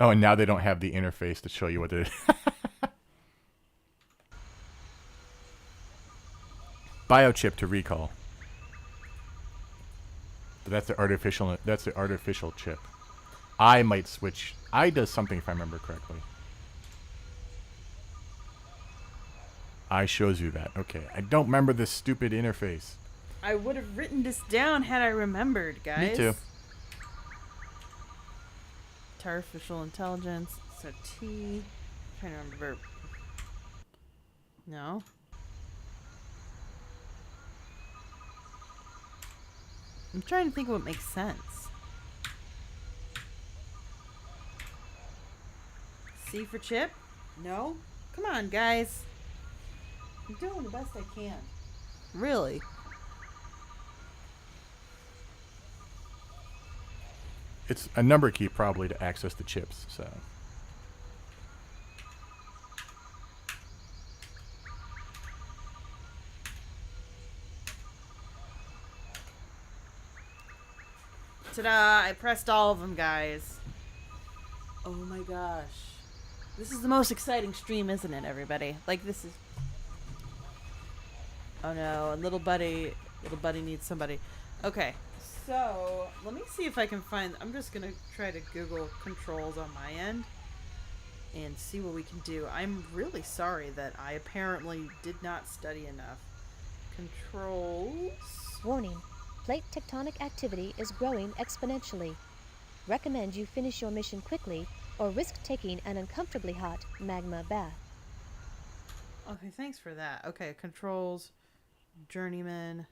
Speaker 2: Oh, and now they don't have the interface to show you what it is. Biochip to recall. But that's the artificial. That's the artificial chip. I might switch. I does something if I remember correctly. I shows you that. Okay, I don't remember this stupid interface.
Speaker 3: I would have written this down had I remembered, guys.
Speaker 2: Me too.
Speaker 3: Artificial intelligence. So T. I'm trying to remember. No. I'm trying to think of what makes sense. C for chip? No? Come on, guys. I'm doing the best I can. Really?
Speaker 2: It's a number key probably to access the chips, so.
Speaker 3: Ta-da! I pressed all of them, guys. Oh my gosh. This is the most exciting stream, isn't it, everybody? Like, this is... Oh no, and little buddy needs somebody. Okay, so let me see if I can find... I'm just gonna try to Google controls on my end and see what we can do. I'm really sorry that I apparently did not study enough. Controls...
Speaker 6: Warning. Plate tectonic activity is growing exponentially. Recommend you finish your mission quickly or risk taking an uncomfortably hot magma bath.
Speaker 3: Okay, thanks for that. Okay, controls, Journeyman,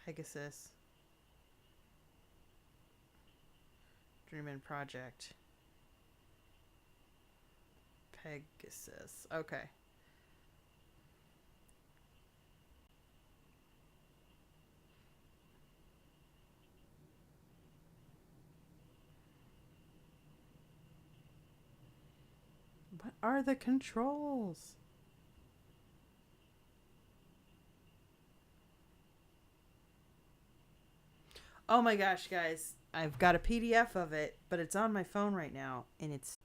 Speaker 3: Pegasus, Journeyman Project, Pegasus. Okay. What are the controls? Oh my gosh, guys. I've got a PDF of it, but it's on my phone right now, and it's...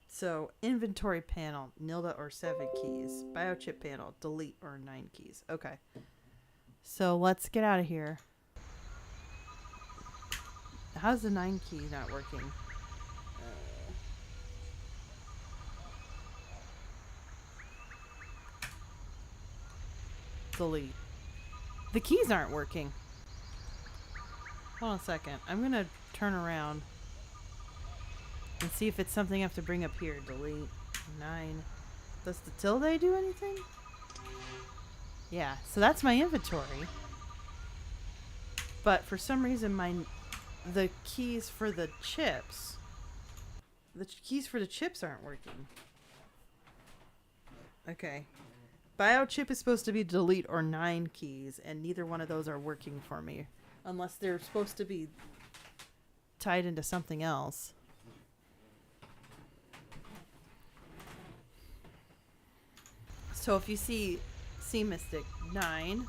Speaker 3: So, inventory panel, Nilda or 7 keys. Biochip panel, delete or 9 keys. Okay. So, let's get out of here. How's the 9 key not working? Delete. The keys aren't working. Hold on a second. I'm gonna turn around and see if it's something I have to bring up here. Delete. 9. Does the tilde do anything? Yeah, so that's my inventory. But for some reason the keys for the chips aren't working. Okay. Biochip is supposed to be delete or 9 keys, and neither one of those are working for me. Unless they're supposed to be tied into something else. So if you see Mystic 9,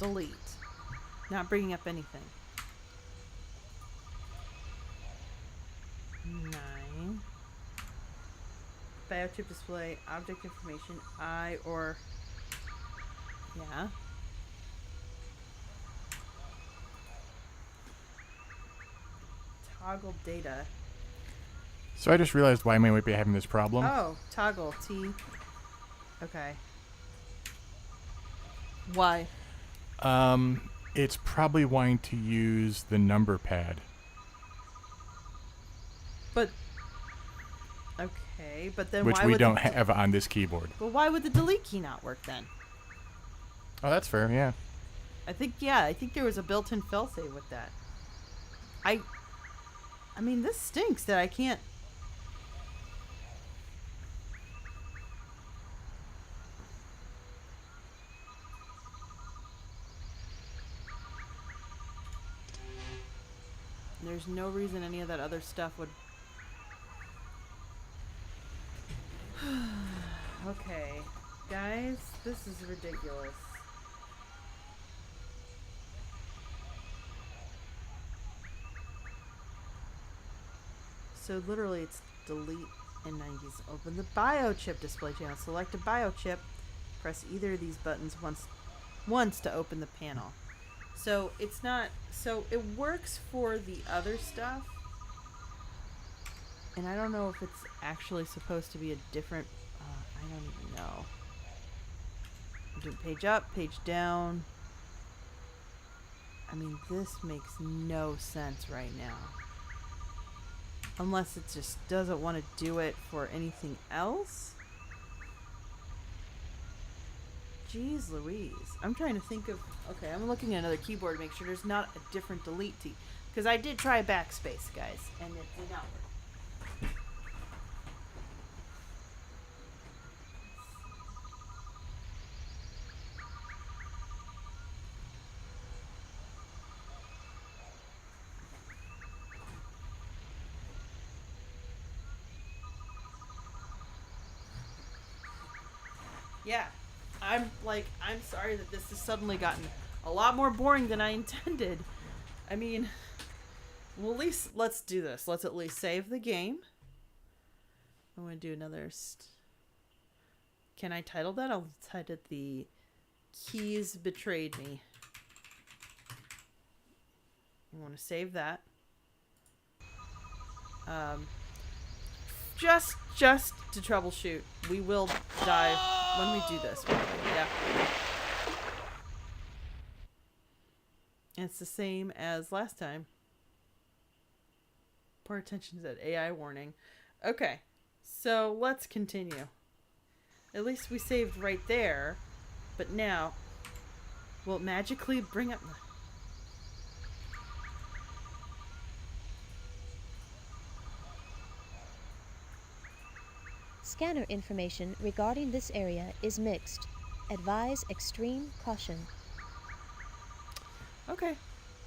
Speaker 3: delete. Not bringing up anything. 9. Biochip display, object information, I or... Yeah. Toggle data.
Speaker 2: So I just realized why I might be having this problem.
Speaker 3: Oh, toggle, T. Okay. Why?
Speaker 2: It's probably wanting to use the number pad.
Speaker 3: But okay, but then
Speaker 2: Which
Speaker 3: why
Speaker 2: we
Speaker 3: would
Speaker 2: don't have on this keyboard.
Speaker 3: But why would the delete key not work then?
Speaker 2: Oh, that's fair, yeah.
Speaker 3: I think there was a built-in failsafe with that. I mean, this stinks that I can't. There's no reason any of that other stuff would. Okay, guys, this is ridiculous. So literally it's delete and 90s. Open the biochip display channel. Select a biochip. Press either of these buttons once to open the panel. So it's not, so it works for the other stuff. And I don't know if it's actually supposed to be a different, I don't even know. Do page up, page down. I mean, this makes no sense right now. Unless it just doesn't want to do it for anything else. Jeez Louise. I'm trying to think of... Okay, I'm looking at another keyboard to make sure there's not a different delete key. Because I did try backspace, guys, and it did not work. Yeah, I'm sorry that this has suddenly gotten a lot more boring than I intended. I mean, well, at least let's do this. Let's at least save the game. I'm going to do another... Can I title that? I'll title it The Keys Betrayed Me. I want to save that. Just to troubleshoot. We will dive when we do this. Yeah. It's the same as last time. Poor attention to that AI warning. Okay, so let's continue. At least we saved right there. But now, will it magically bring up...
Speaker 6: Scanner information regarding this area is mixed. Advise extreme caution.
Speaker 3: Okay,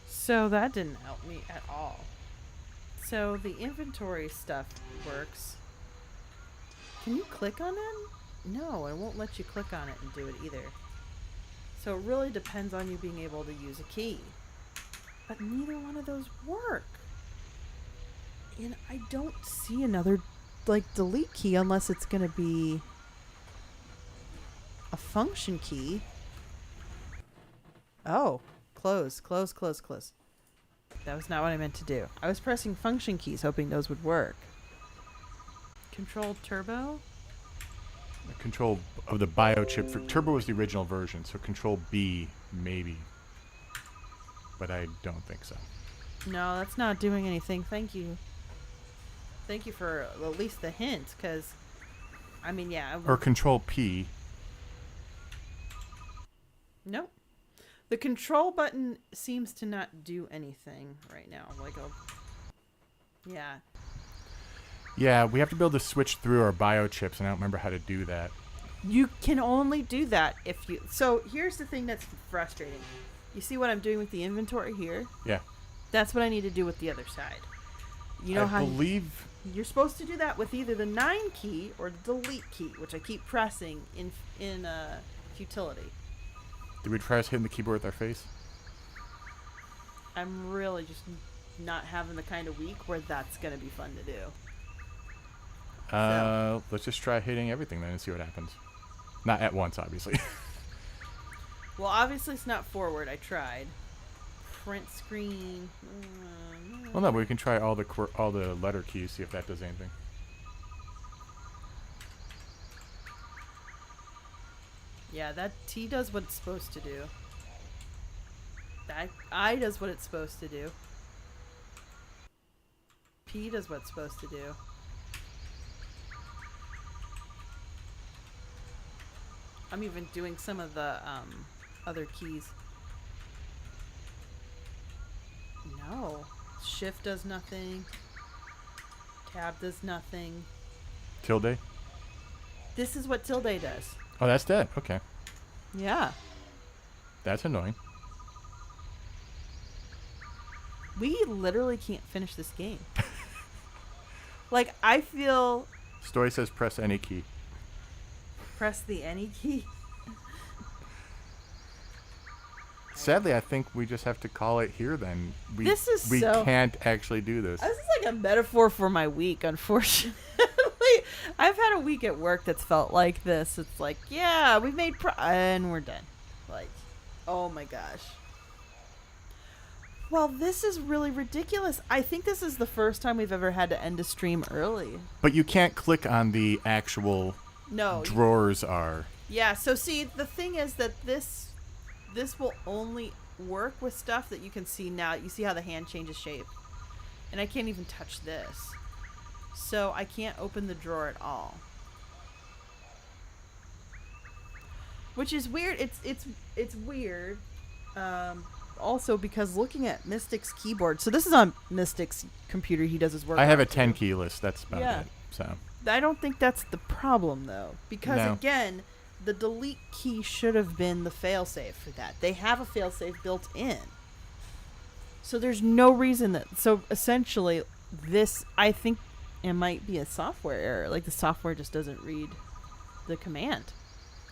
Speaker 3: so that didn't help me at all. So the inventory stuff works. Can you click on it? No, it won't let you click on it and do it either. So it really depends on you being able to use a key. But neither one of those work. And I don't see another delete key unless it's gonna be a function key. Oh, close. That was not what I meant to do. I was pressing function keys hoping those would work. Control turbo?
Speaker 2: The control of the biochip for turbo was the original version, so control B maybe. But I don't think so.
Speaker 3: No, that's not doing anything. Thank you. Thank you for at least the hint, because, I mean, yeah.
Speaker 2: Or control P.
Speaker 3: Nope. The control button seems to not do anything right now. Yeah.
Speaker 2: Yeah, we have to be able to switch through our biochips, and I don't remember how to do that.
Speaker 3: You can only do that if you... So, here's the thing that's frustrating. You see what I'm doing with the inventory here?
Speaker 2: Yeah.
Speaker 3: That's what I need to do with the other side. You know
Speaker 2: I believe...
Speaker 3: You're supposed to do that with either the 9 key or the delete key, which I keep pressing in futility.
Speaker 2: Did we try hitting the keyboard with our face?
Speaker 3: I'm really just not having the kind of week where that's going to be fun to do.
Speaker 2: Let's just try hitting everything then and see what happens. Not at once, obviously.
Speaker 3: Well, obviously it's not forward. I tried. Print screen.
Speaker 2: Well, no, but we can try all the letter keys, see if that does anything.
Speaker 3: Yeah, that T does what it's supposed to do. That I does what it's supposed to do. P does what it's supposed to do. I'm even doing some of the other keys. No. Shift does nothing. Tab does nothing.
Speaker 2: Tilde?
Speaker 3: This is what tilde does.
Speaker 2: Oh, that's dead. Okay.
Speaker 3: Yeah.
Speaker 2: That's annoying.
Speaker 3: We literally can't finish this game. Like, I feel...
Speaker 2: Story says press any key.
Speaker 3: Press the any key.
Speaker 2: Sadly, I think we just have to call it here then. We
Speaker 3: we
Speaker 2: can't actually do this.
Speaker 3: This is like a metaphor for my week, unfortunately. I've had a week at work that's felt like this. It's like, yeah, we've made and we're done. Like, oh my gosh. Well, this is really ridiculous. I think this is the first time we've ever had to end a stream early.
Speaker 2: But you can't click on the actual drawers are.
Speaker 3: Yeah, so see, the thing is that this will only work with stuff that you can see now. You see how the hand changes shape. And I can't even touch this. So I can't open the drawer at all. Which is weird. It's weird. Also because looking at Mystic's keyboard. So this is on Mystic's computer. He does his work.
Speaker 2: I have a 10 key list. That's about it. So
Speaker 3: I don't think that's the problem though. Because again, the delete key should have been the failsafe for that. They have a failsafe built in. So there's no reason that... So essentially, this, I think it might be a software error. Like the software just doesn't read the command.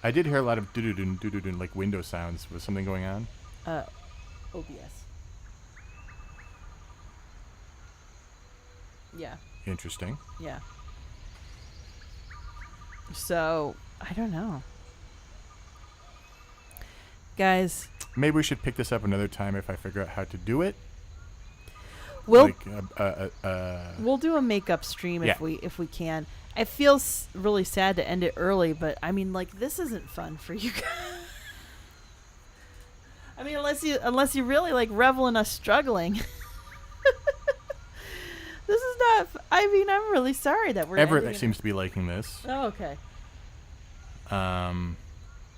Speaker 2: I did hear a lot of doo-doo-doo, doo-doo-doo, like window sounds. Was something going on?
Speaker 3: OBS. Yeah.
Speaker 2: Interesting.
Speaker 3: Yeah. So, I don't know. Guys.
Speaker 2: Maybe we should pick this up another time if I figure out how to do it.
Speaker 3: We'll do a makeup stream if we can. I feel really sad to end it early, but I mean, like, this isn't fun for you guys. I mean, unless you really like revel in us struggling. This is not. I mean, I'm really sorry that we're.
Speaker 2: Everett seems to be liking this.
Speaker 3: Oh, okay.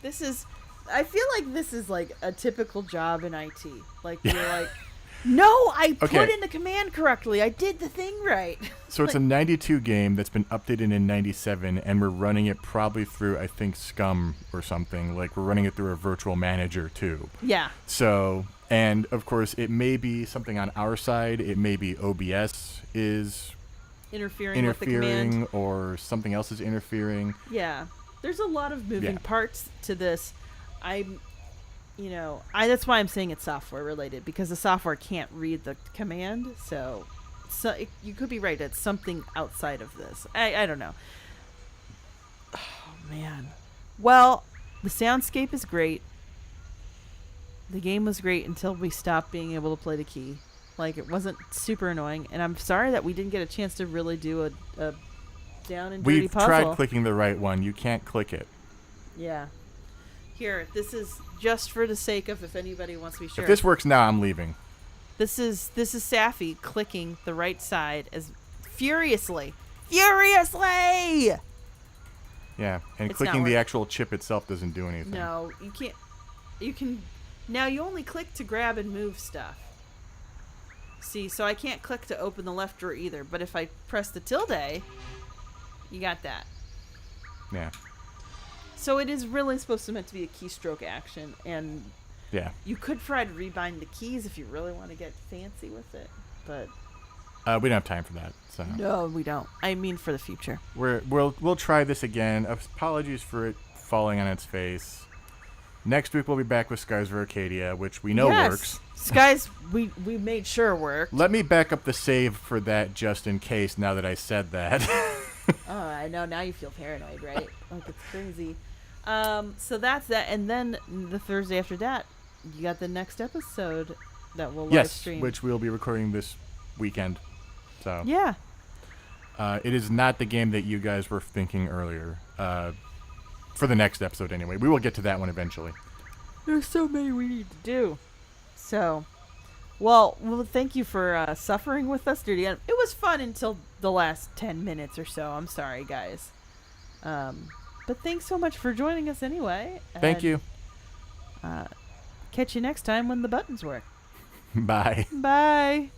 Speaker 3: This is. I feel like this is like a typical job in IT. Like you're like, no, I put in the command correctly. I did the thing right.
Speaker 2: So it's a 92 game that's been updated in 97, and we're running it probably through, I think, Scum or something. Like, we're running it through a virtual manager, too.
Speaker 3: Yeah.
Speaker 2: So, and, of course, it may be something on our side. It may be OBS is
Speaker 3: interfering with the command.
Speaker 2: Or something else is interfering.
Speaker 3: Yeah. There's a lot of moving parts to this. That's why I'm saying it's software related, because the software can't read the command. So you could be right. It's something outside of this. I don't know. Oh, man. Well, the soundscape is great. The game was great until we stopped being able to play the key. Like, it wasn't super annoying. And I'm sorry that we didn't get a chance to really do a down and dirty puzzle.
Speaker 2: We've tried clicking the right one. You can't click it.
Speaker 3: Yeah. Here, this is just for the sake of if anybody wants to be sure.
Speaker 2: If this works now, I'm leaving.
Speaker 3: This is Sapphy clicking the right side as furiously. Furiously!
Speaker 2: Yeah, and clicking the actual chip itself doesn't do anything.
Speaker 3: No, you can't. You can. Now you only click to grab and move stuff. See, so I can't click to open the left drawer either, but if I press the tilde, you got that.
Speaker 2: Yeah.
Speaker 3: So it is really supposed to meant to be a keystroke action, and you could try to rebind the keys if you really want to get fancy with it, but
Speaker 2: we don't have time for that. So
Speaker 3: no, we don't. I mean, for the future.
Speaker 2: We'll try this again. Apologies for it falling on its face. Next week we'll be back with Skies of Arcadia, which we know works.
Speaker 3: Skies, we made sure worked.
Speaker 2: Let me back up the save for that just in case. Now that I said that.
Speaker 3: Oh, I know. Now you feel paranoid, right? Like, it's crazy. So that's that. And then the Thursday after that, you got the next episode that we'll live stream.
Speaker 2: Yes, which we'll be recording this weekend. So
Speaker 3: yeah.
Speaker 2: It is not the game that you guys were thinking earlier. For the next episode, anyway. We will get to that one eventually.
Speaker 3: There's so many we need to do. So, well, thank you for suffering with us through the end. It was fun until the last 10 minutes or so. I'm sorry, guys. But thanks so much for joining us anyway.
Speaker 2: Thank you.
Speaker 3: Catch you next time when the buttons work.
Speaker 2: Bye.
Speaker 3: Bye.